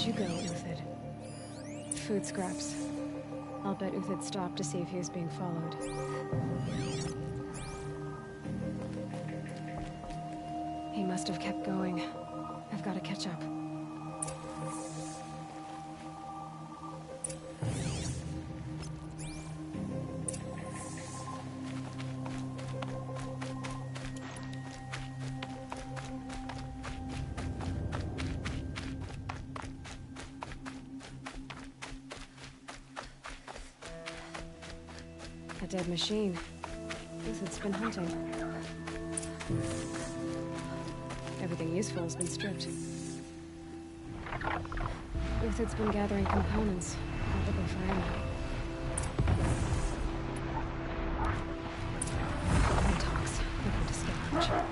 you go, Uthid? Food scraps. I'll bet Uthid stopped to see if he was being followed. He must have kept going. I've got to catch up. A dead machine. Uthid's been hunting. Everything useful has been stripped. Uthid's been gathering components, probably for ammo. Talks. Looking to scavenge.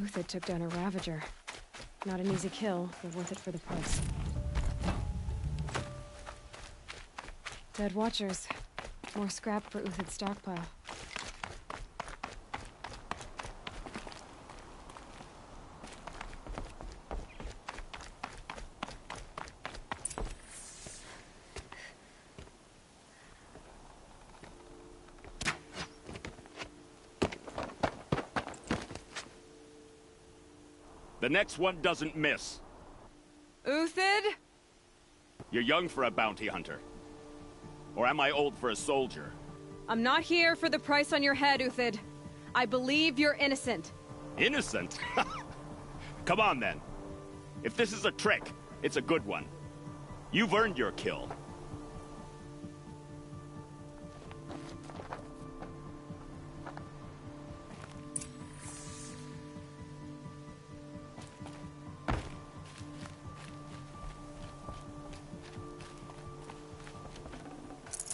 Uthid took down a Ravager. Not an easy kill, but worth it for the price. Dead Watchers. More scrap for Uthid's stockpile. The next one doesn't miss. Uthid? You're young for a bounty hunter. Or am I old for a soldier? I'm not here for the price on your head, Uthid. I believe you're innocent. Innocent? Come on, then. If this is a trick, it's a good one. You've earned your kill.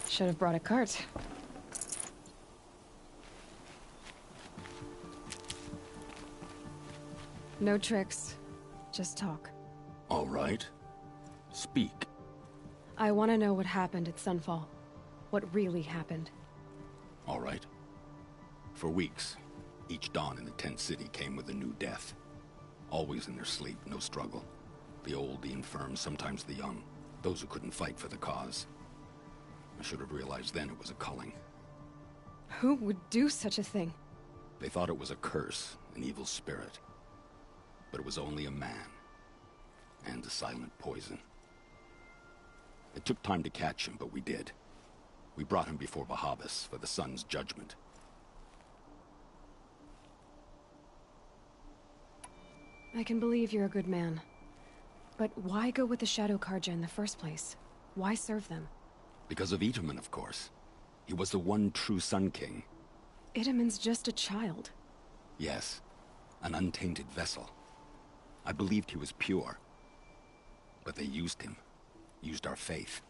Should have brought a cart. No tricks. Just talk. All right. Speak. I want to know what happened at Sunfall. What really happened. All right. For weeks, each dawn in the tent city came with a new death. Always in their sleep, no struggle. The old, the infirm, sometimes the young. Those who couldn't fight for the cause. I should have realized then it was a culling. Who would do such a thing? They thought it was a curse, an evil spirit. But it was only a man. And a silent poison. It took time to catch him, but we did. We brought him before Bahavas for the sun's judgment. I can believe you're a good man. But why go with the Shadow Carja in the first place? Why serve them? Because of Itamen, of course. He was the one true Sun King. Itamen's just a child. Yes, an untainted vessel. I believed he was pure. But they used him. Used our faith.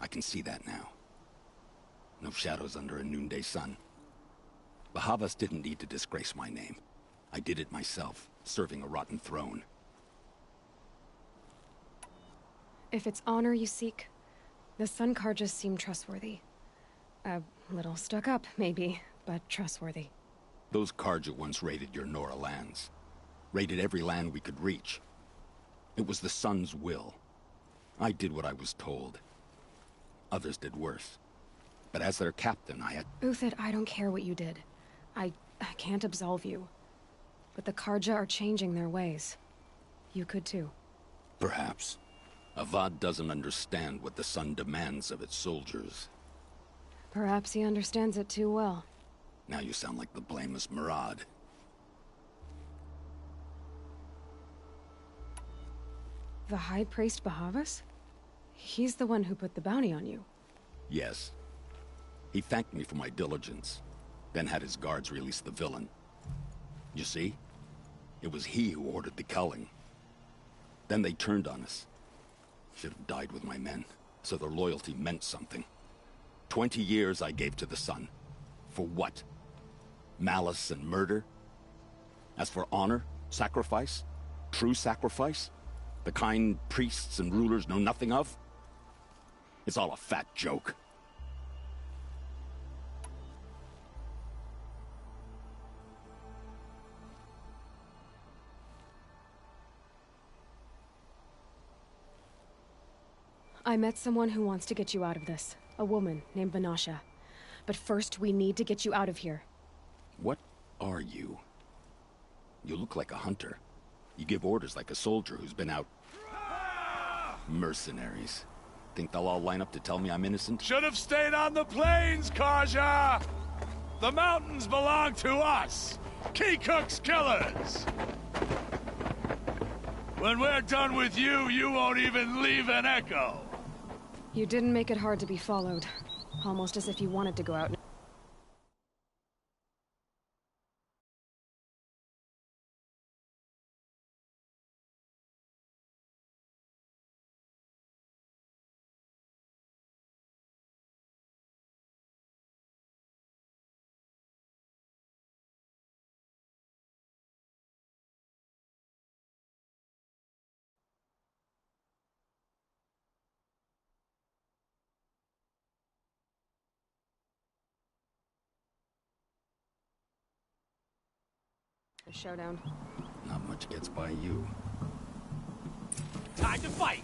I can see that now. No shadows under a noonday sun. Bahavas didn't need to disgrace my name. I did it myself, serving a rotten throne. If it's honor you seek, the Sun Carjas seem trustworthy. A little stuck up, maybe, but trustworthy. Those Karja once raided your Nora lands. Raided every land we could reach. It was the Sun's will. I did what I was told. Others did worse. But as their captain, I had... Uthid, I don't care what you did. I can't absolve you. But the Karja are changing their ways. You could too. Perhaps. Avad doesn't understand what the Sun demands of its soldiers. Perhaps he understands it too well. Now you sound like the blameless Murad. The High Priest Bahavas? He's the one who put the bounty on you. Yes. He thanked me for my diligence, then had his guards release the villain. You see? It was he who ordered the culling. Then they turned on us. Should have died with my men, so their loyalty meant something. 20 years I gave to the Sun. For what? Malice and murder? As for honor, sacrifice, true sacrifice, the kind priests and rulers know nothing of? It's all a fat joke. I met someone who wants to get you out of this. A woman named Vanasha. But first, we need to get you out of here. What are you? You look like a hunter. You give orders like a soldier who's been out... Mercenaries. Think they'll all line up to tell me I'm innocent? Should have stayed on the plains, Karja! The mountains belong to us! Keekook's killers! When we're done with you, you won't even leave an echo! You didn't make it hard to be followed. Almost as if you wanted to go out. A showdown. Not much gets by you. Time to fight!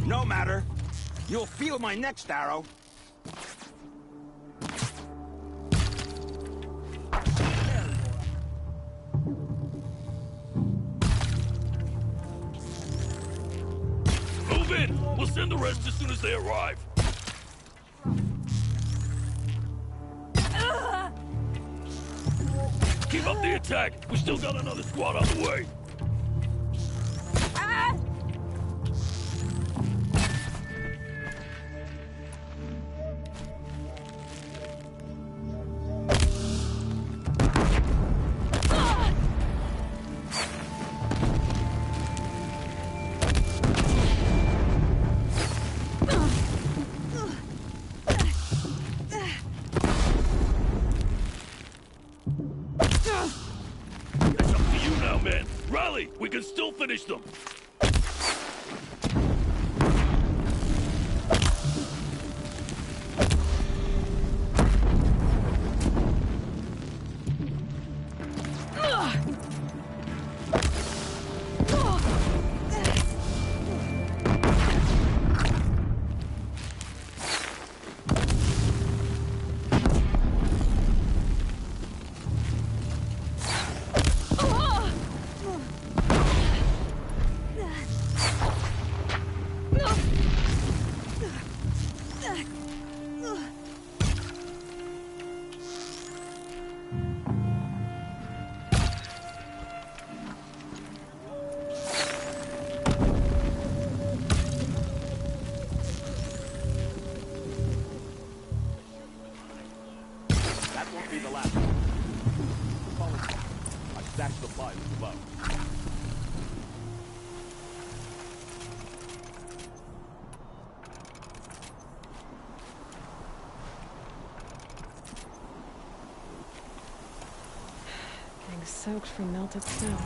No matter. You'll feel my next arrow. Move in! We'll send the rest as soon as they arrive. Keep up the attack! We still got another squad on the way! We can still finish them! Soaked from melted snow.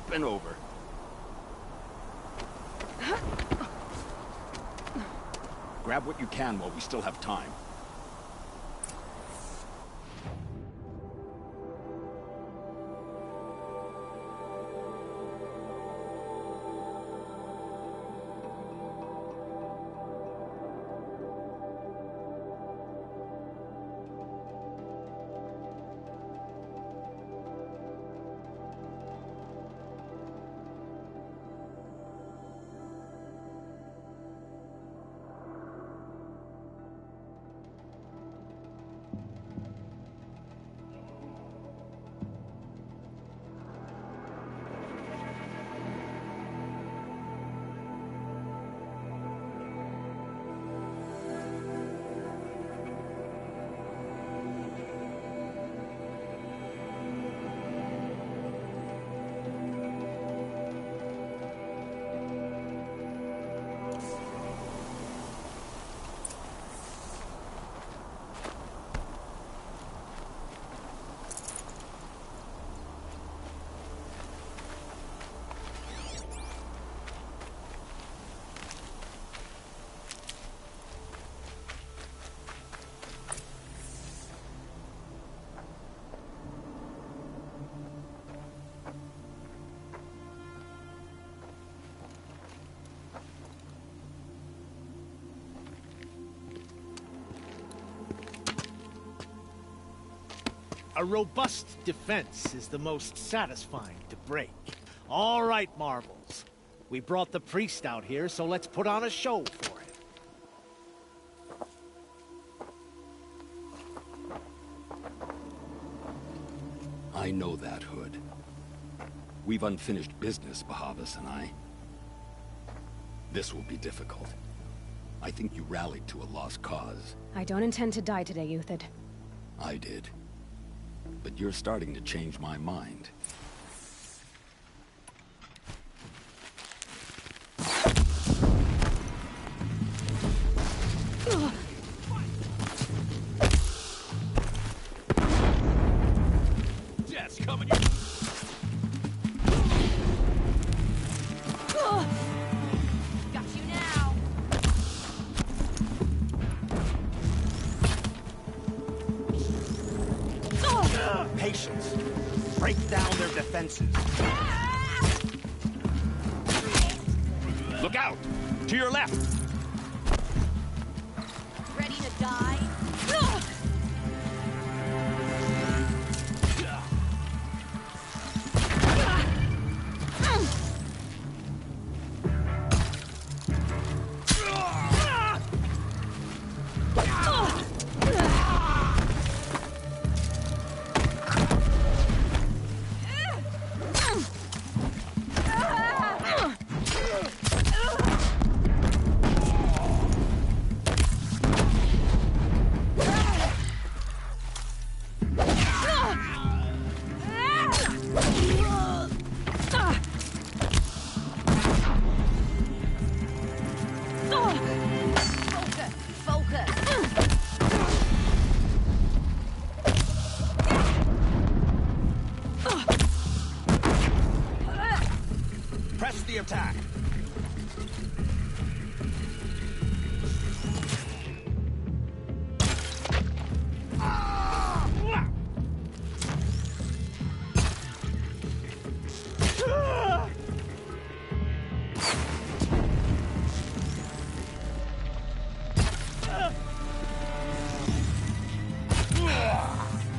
Up and over. Grab what you can while we still have time. A robust defense is the most satisfying to break. All right, Marvels. We brought the priest out here, so let's put on a show for him. I know that, Hood. We've unfinished business, Bahavas and I. This will be difficult. I think you rallied to a lost cause. I don't intend to die today, Euthyd. I did. But you're starting to change my mind. Death's coming. Got you now. Patience. Break down their defenses. Look out! To your left! Ready to die? Press the attack.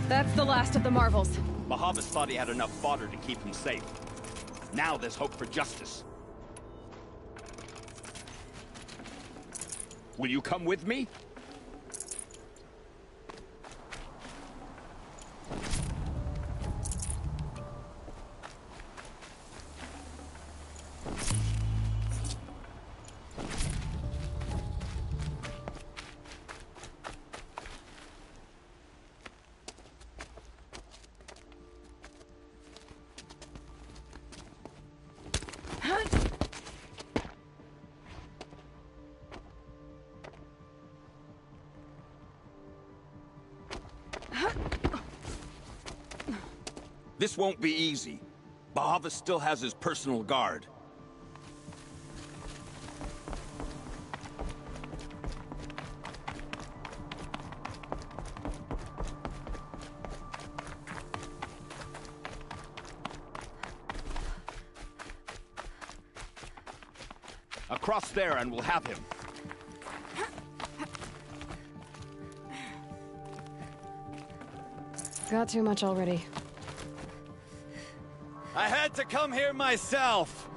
That's the last of the Marvels. Bahavas thought he had enough fodder to keep him safe. Now there's hope for justice. Will you come with me? This won't be easy. Bahavas still has his personal guard. Across there and we'll have him. Got too much already. I had to come here myself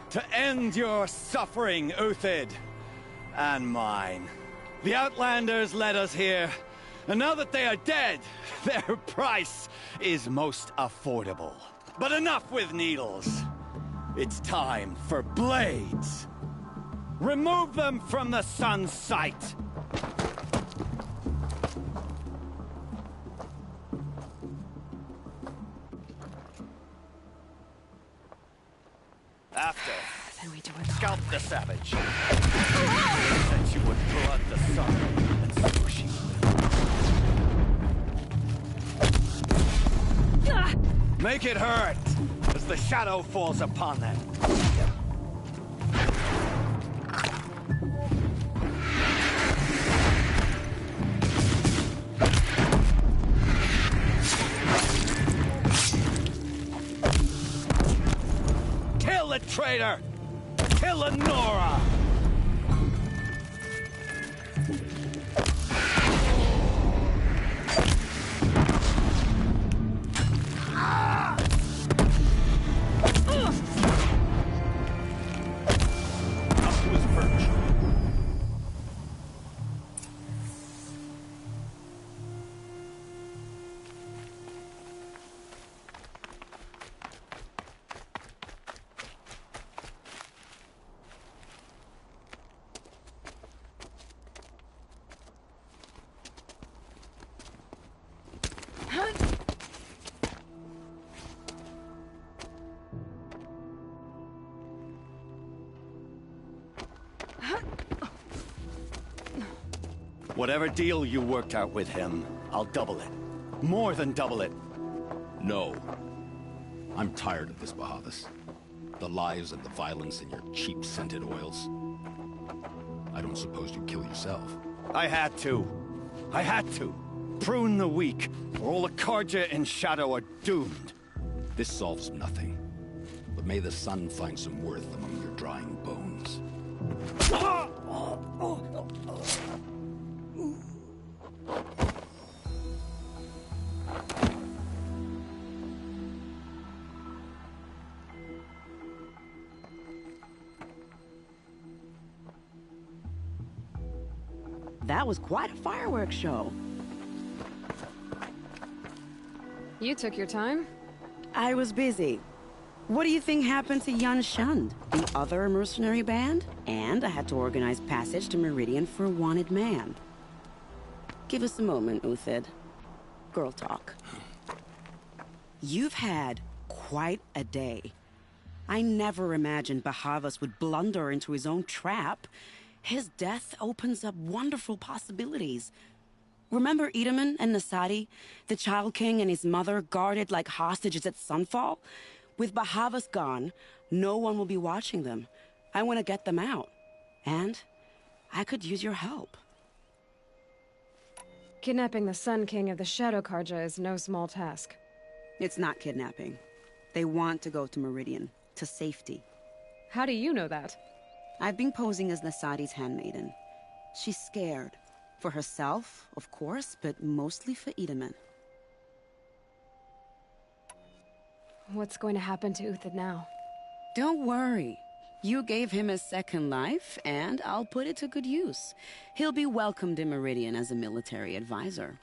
to end your suffering, Uthid, and mine. The Outlanders led us here, and now that they are dead, their price is most affordable. But enough with needles. It's time for blades. Remove them from the sun's sight. After, then we do it. Scalp the savage. That you would blood the sun, and so she will. Make it hurt as the shadow falls upon them. Kill the traitor! Kill Lenora! Up to his perch. Whatever deal you worked out with him, I'll double it. More than double it. No. I'm tired of this, Bahavas. The lies and the violence and your cheap-scented oils. I don't suppose you kill yourself. I had to. I had to. Prune the weak, or all the Carja in Shadow are doomed. This solves nothing. But may the sun find some worth among your drying bones. That was quite a fireworks show. You took your time? I was busy. What do you think happened to Yan Shund, the other mercenary band? And I had to organize passage to Meridian for a wanted man. Give us a moment, Uthid. Girl talk. You've had quite a day. I never imagined Bahavas would blunder into his own trap. His death opens up wonderful possibilities. Remember Itaman and Nasadi, the Child King and his mother guarded like hostages at Sunfall? With Bahavas gone, no one will be watching them. I want to get them out. And I could use your help. Kidnapping the Sun King of the Shadow Carja is no small task. It's not kidnapping. They want to go to Meridian, to safety. How do you know that? I've been posing as Nasadi's handmaiden. She's scared. For herself, of course, but mostly for Itaman. What's going to happen to Uthid now? Don't worry. You gave him a second life, and I'll put it to good use. He'll be welcomed in Meridian as a military advisor.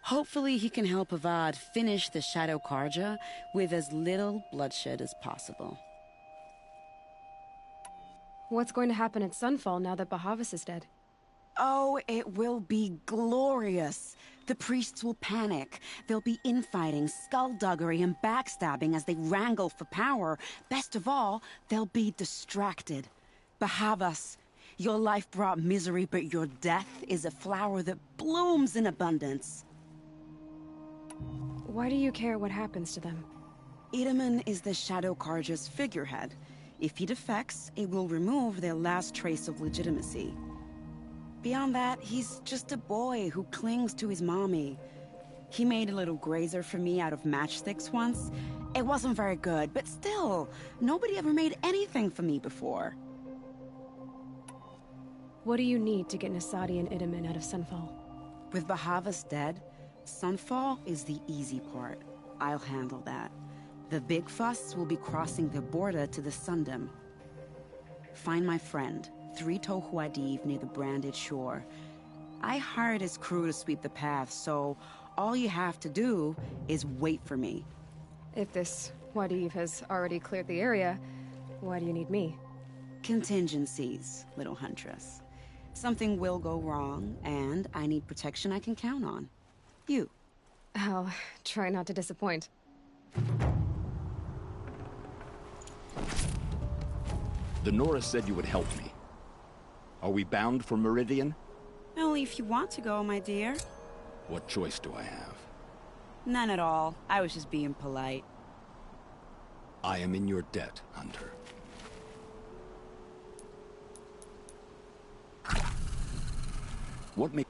Hopefully he can help Avad finish the Shadow Carja with as little bloodshed as possible. What's going to happen at Sunfall now that Bahavas is dead? Oh, it will be glorious. The priests will panic. There'll be infighting, skullduggery, and backstabbing as they wrangle for power. Best of all, they'll be distracted. Bahavas, your life brought misery, but your death is a flower that blooms in abundance. Why do you care what happens to them? Itamen is the Shadow Carja's figurehead. If he defects, it will remove their last trace of legitimacy. Beyond that, he's just a boy who clings to his mommy. He made a little grazer for me out of matchsticks once. It wasn't very good, but still, nobody ever made anything for me before. What do you need to get Nasadi and Itamen out of Sunfall? With Bahavas dead, Sunfall is the easy part. I'll handle that. The big fuss will be crossing the border to the Sundom. Find my friend, Three-Toe Huadiv, near the Branded Shore. I hired his crew to sweep the path, so all you have to do is wait for me. If this Huadiv has already cleared the area, why do you need me? Contingencies, little huntress. Something will go wrong, and I need protection I can count on. You. I'll try not to disappoint. The Nora said you would help me. Are we bound for Meridian? Only if you want to go, my dear. What choice do I have? None at all. I was just being polite. I am in your debt, Hunter. What makes...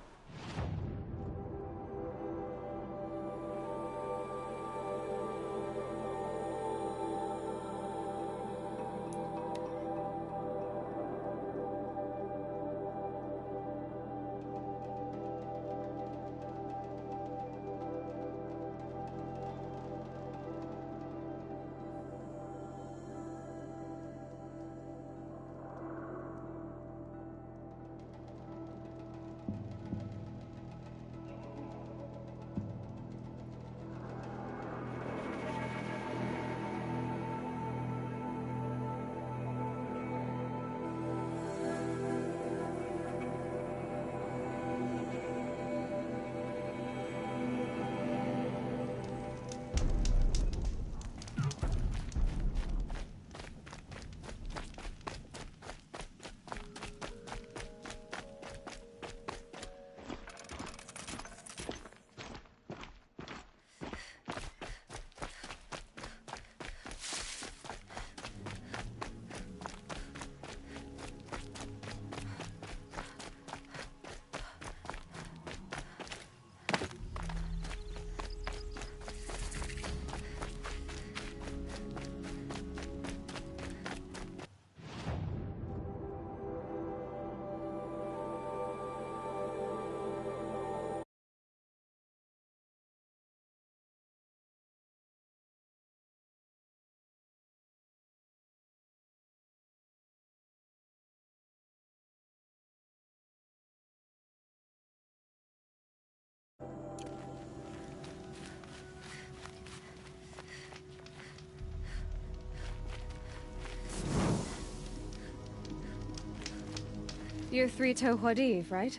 You're Three-Toe Huadiv, right?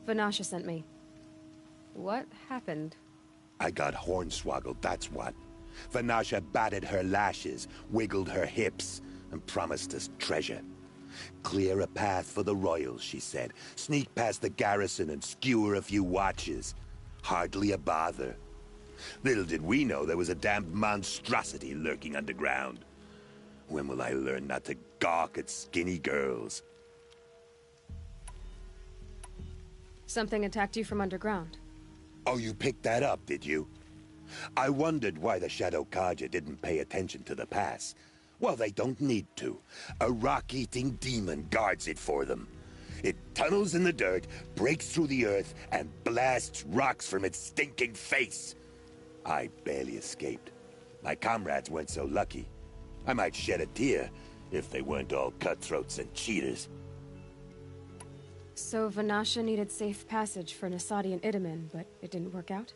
Vanasha sent me. What happened? I got hornswoggled, that's what. Vanasha batted her lashes, wiggled her hips, and promised us treasure. Clear a path for the royals, she said. Sneak past the garrison and skewer a few watches. Hardly a bother. Little did we know there was a damned monstrosity lurking underground. When will I learn not to gawk at skinny girls? Something attacked you from underground. Oh, you picked that up, did you? I wondered why the Shadow Carja didn't pay attention to the pass. Well, they don't need to. A rock-eating demon guards it for them. It tunnels in the dirt, breaks through the earth, and blasts rocks from its stinking face. I barely escaped. My comrades weren't so lucky. I might shed a tear if they weren't all cutthroats and cheaters. So Vanasha needed safe passage for Nasadi and Itamen, but it didn't work out?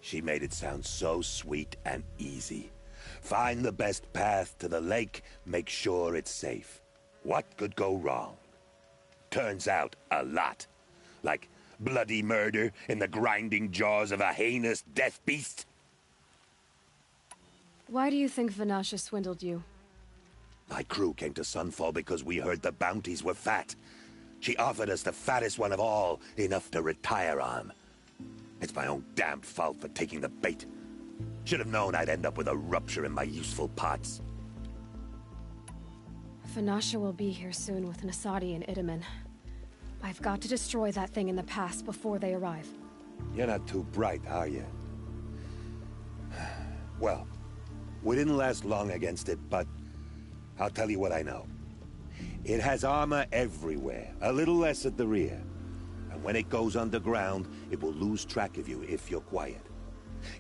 She made it sound so sweet and easy. Find the best path to the lake, make sure it's safe. What could go wrong? Turns out, a lot. Like bloody murder in the grinding jaws of a heinous death beast. Why do you think Vanasha swindled you? My crew came to Sunfall because we heard the bounties were fat. She offered us the fattest one of all, enough to retire on. It's my own damned fault for taking the bait. Should have known I'd end up with a rupture in my useful parts. Vanasha will be here soon with Nasadi and Itamen. I've got to destroy that thing in the past before they arrive. You're not too bright, are you? Well, we didn't last long against it, but I'll tell you what I know. It has armor everywhere, a little less at the rear. And when it goes underground, it will lose track of you if you're quiet.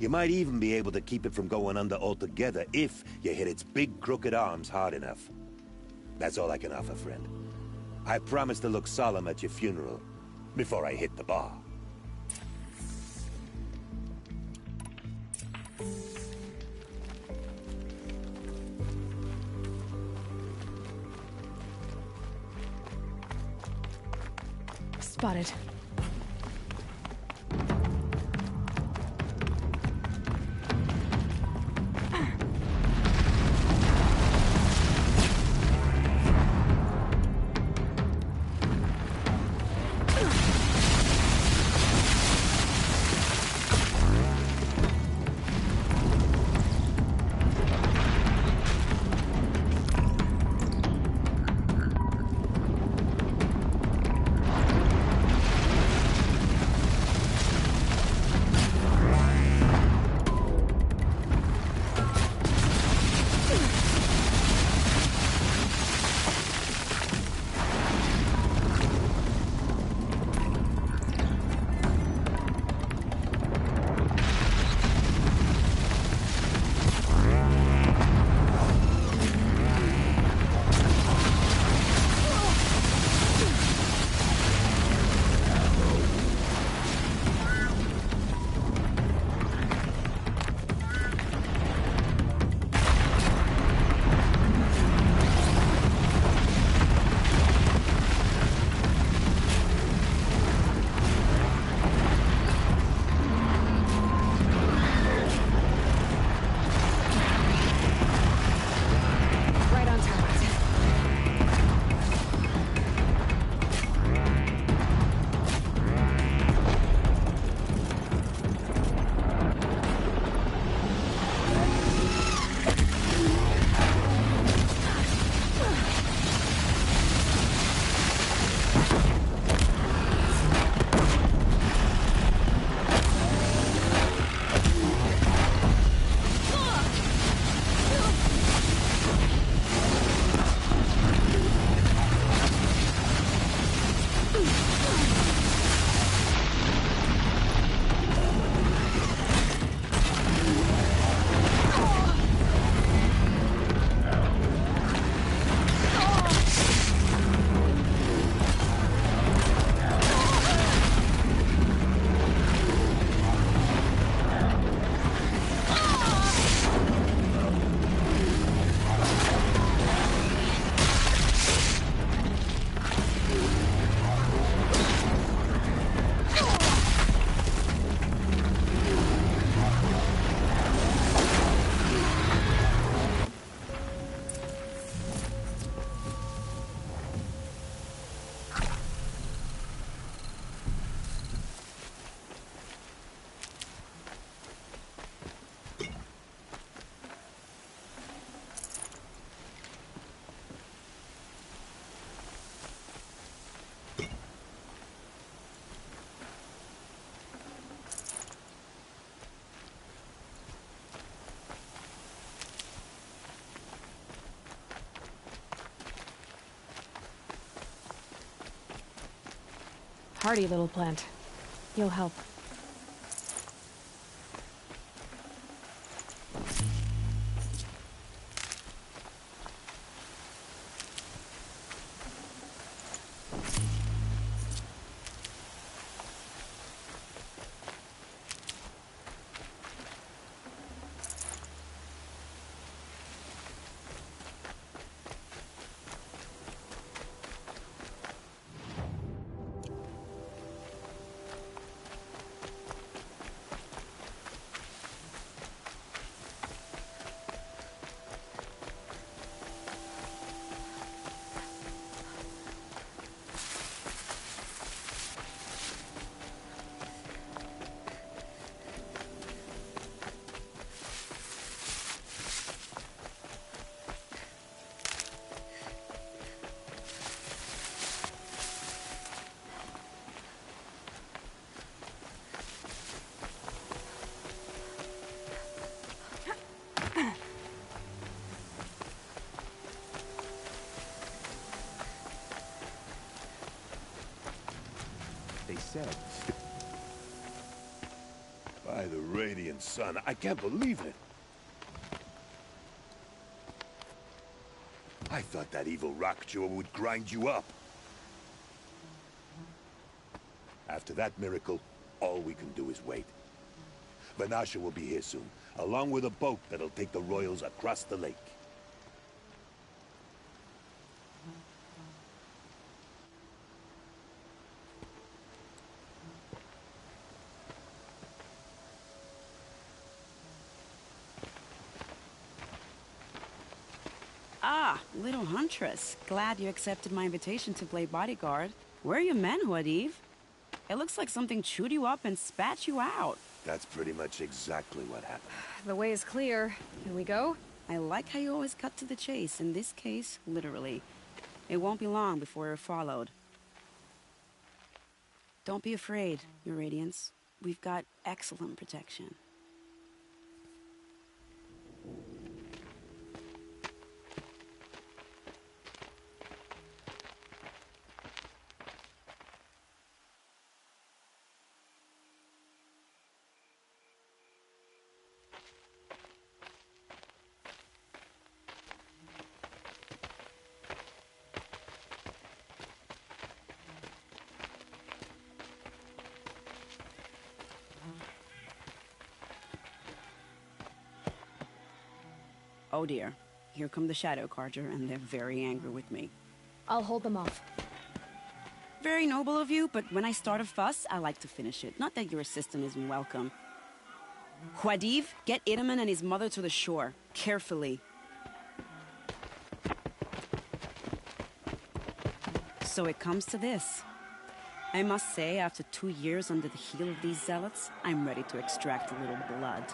You might even be able to keep it from going under altogether if you hit its big crooked arms hard enough. That's all I can offer, friend. I promise to look solemn at your funeral before I hit the bar. Spotted. Hardy little plant. You'll help. said. By the Radiant Sun, I can't believe it. I thought that evil rock chewer would grind you up. After that miracle, all we can do is wait. Vanasha will be here soon, along with a boat that'll take the royals across the lake. Ah, little Huntress. Glad you accepted my invitation to play bodyguard. Where are your men, Huadiv? It looks like something chewed you up and spat you out. That's pretty much exactly what happened. The way is clear. Can we go? I like how you always cut to the chase. In this case, literally. It won't be long before you're followed. Don't be afraid, Your Radiance. We've got excellent protection. Oh dear, here come the Shadow Carja, and they're very angry with me. I'll hold them off. Very noble of you, but when I start a fuss, I like to finish it. Not that your assistant isn't welcome. Huadiv, get Itaman and his mother to the shore. Carefully. So it comes to this. I must say, after 2 years under the heel of these zealots, I'm ready to extract a little blood.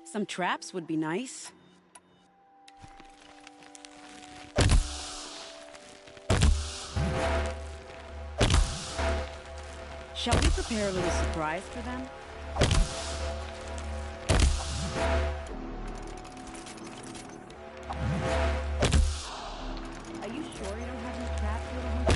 Some traps would be nice. Shall we prepare a little surprise for them? Are you sure you don't have any traps, little hunter?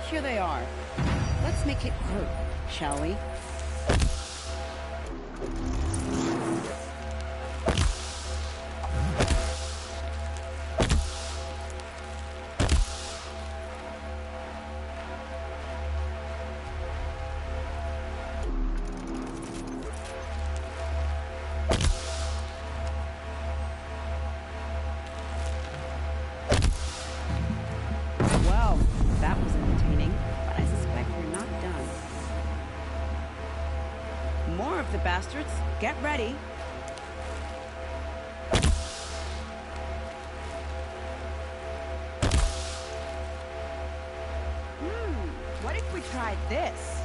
Here they are. Let's make it group, shall we? Well, that was entertaining, but I suspect we're not done. More of the bastards. Get ready. What if we tried this?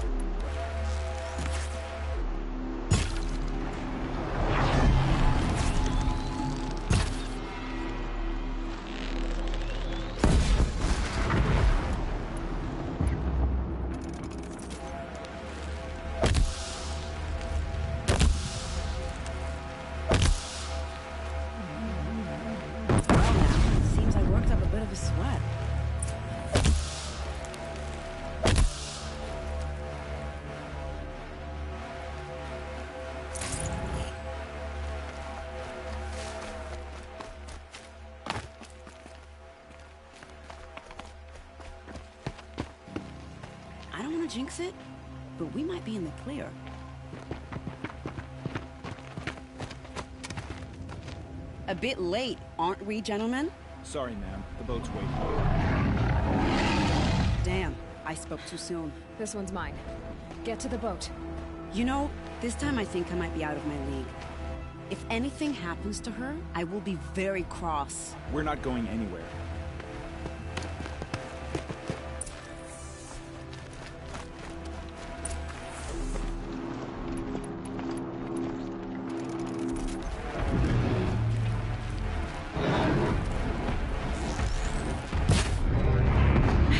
Seems I worked up a bit of a sweat. I don't want to jinx it, but we might be in the clear. A bit late, aren't we, gentlemen? Sorry, ma'am. The boat's waiting. Damn, I spoke too soon. This one's mine. Get to the boat. You know, this time I think I might be out of my league. If anything happens to her, I will be very cross. We're not going anywhere.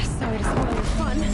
Sorry to spoil your fun.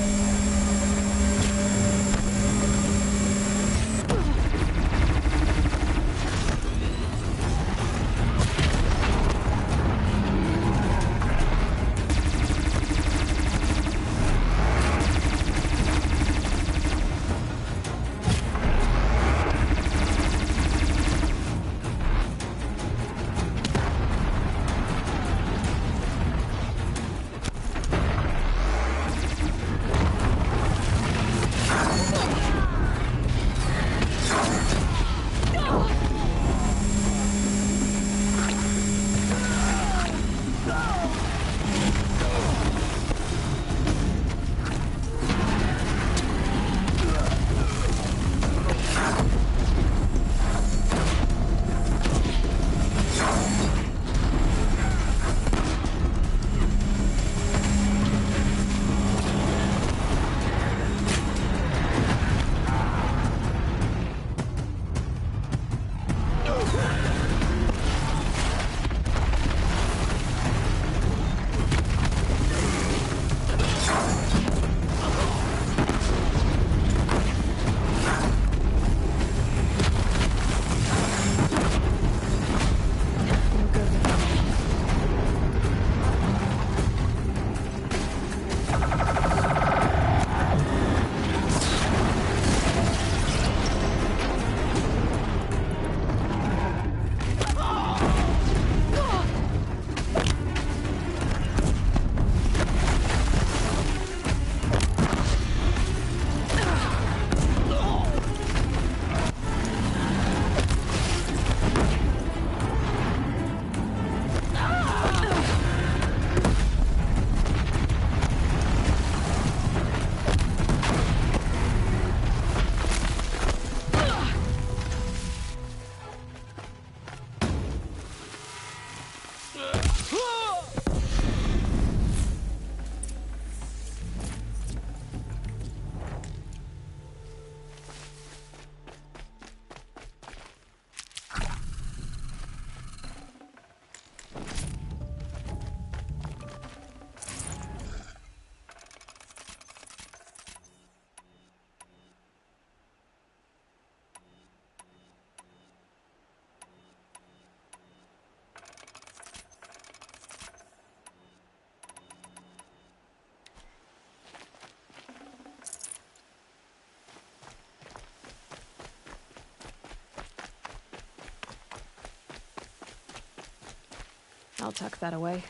I'll tuck that away.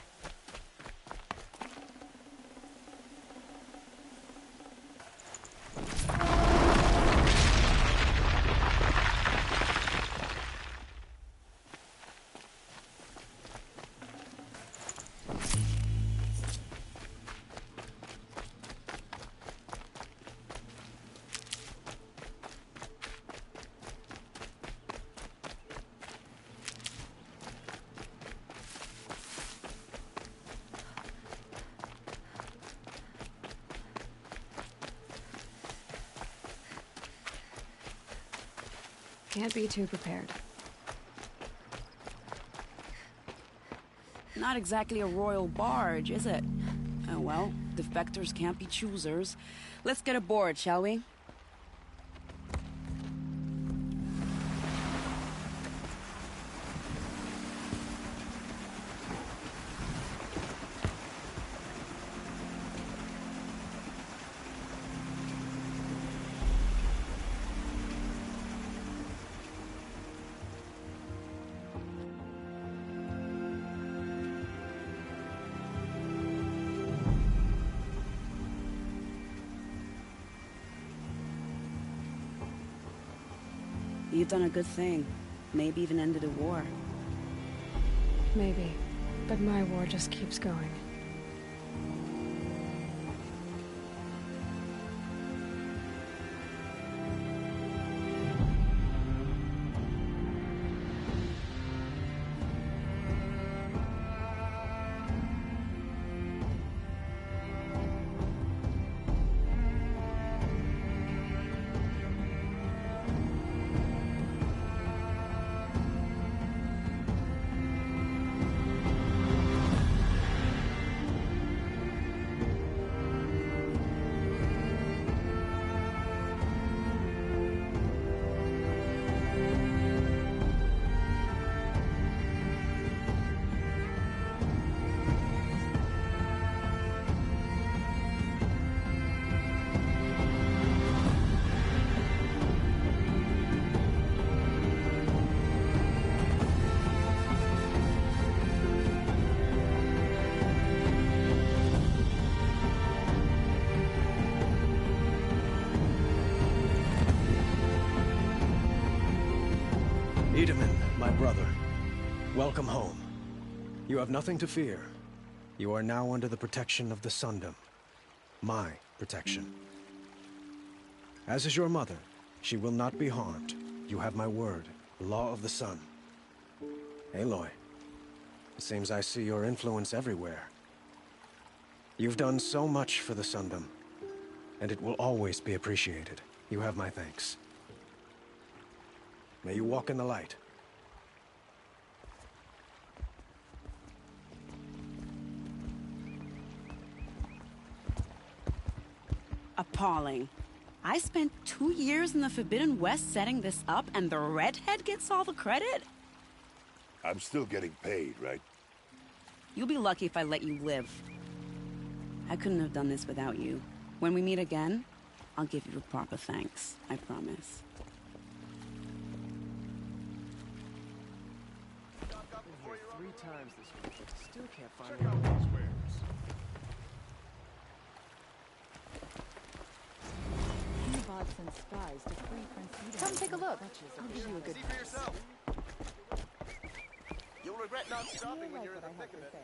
Can't be too prepared. Not exactly a royal barge, is it? Oh well, defectors can't be choosers. Let's get aboard, shall we? You've done a good thing. Maybe even ended a war. Maybe. But my war just keeps going. brother, welcome home. You have nothing to fear. You are now under the protection of the Sundom. My protection. As is your mother, she will not be harmed. You have my word, the law of the sun. Aloy, it seems I see your influence everywhere. You've done so much for the Sundom, and it will always be appreciated. You have my thanks. May you walk in the light. Appalling. I spent 2 years in the Forbidden West setting this up, and the redhead gets all the credit? I'm still getting paid, right? You'll be lucky if I let you live. I couldn't have done this without you. When we meet again, I'll give you a proper thanks. I promise. Three times this week. Still can't find one of those wares. Bots and spies to free Prince. Come take a look. I'll give you a good See for yourself. You'll regret not stopping when you're in the thick of it.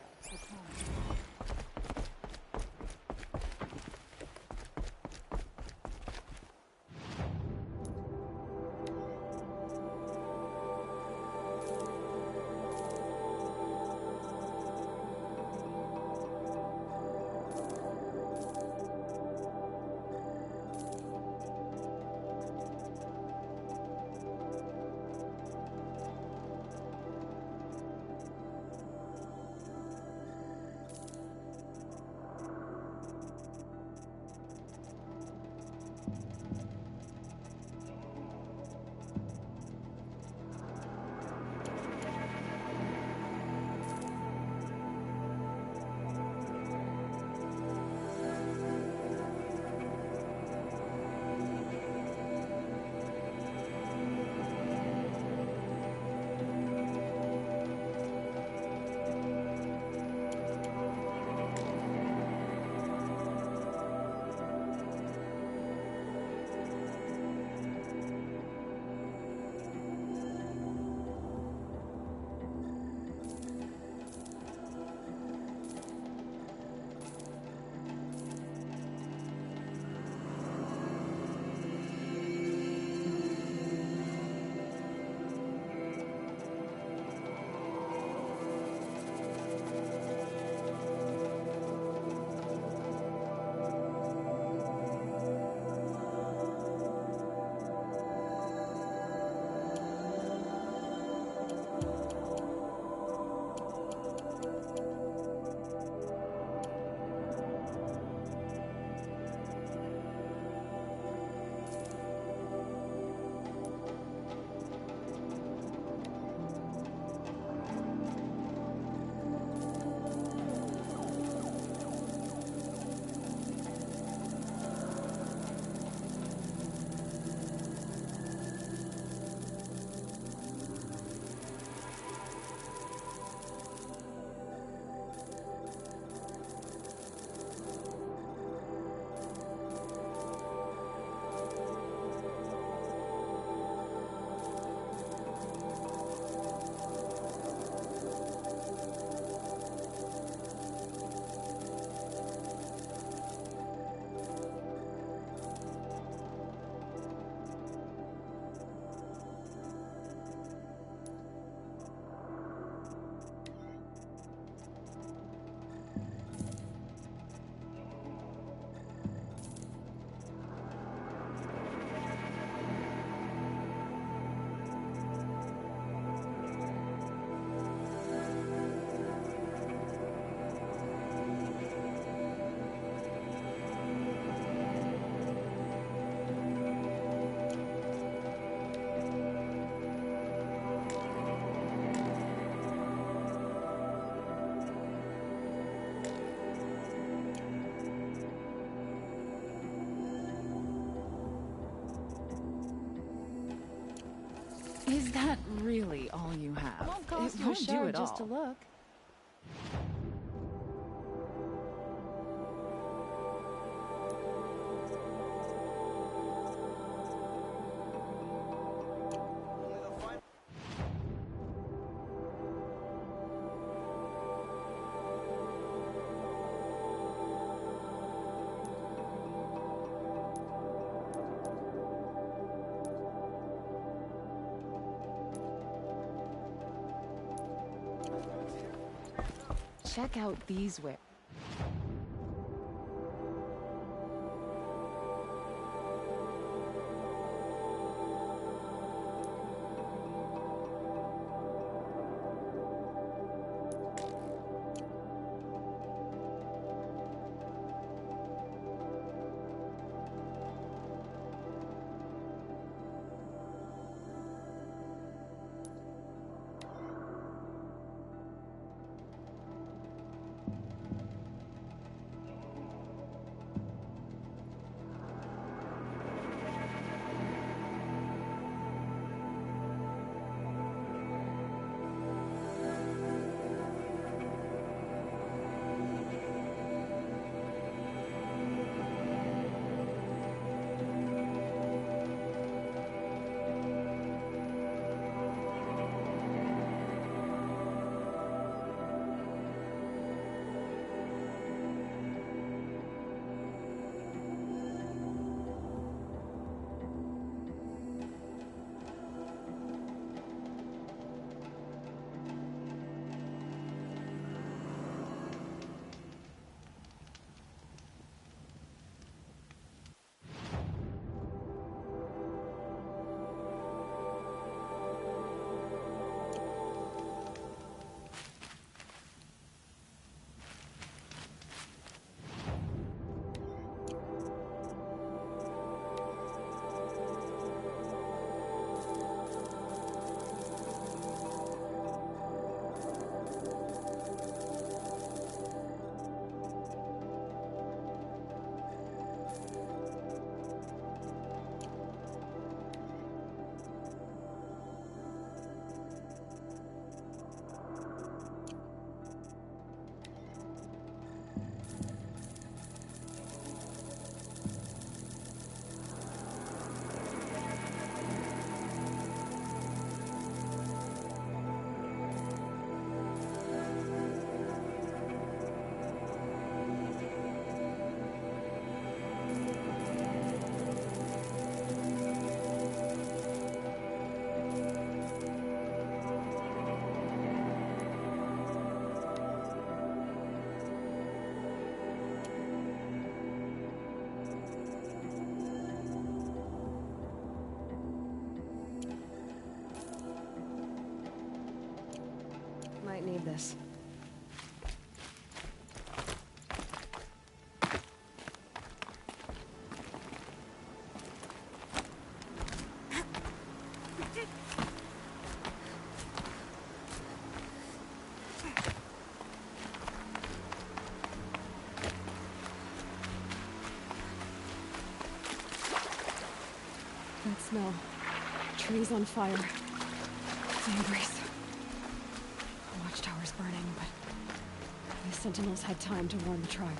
Is that really all you have? It won't cost It you a won't do shard it just to all. look. Check out these wares. Might need this. That smell. Trees on fire. Flame grease. Watchtower's burning, but the Sentinels had time to warn the tribe.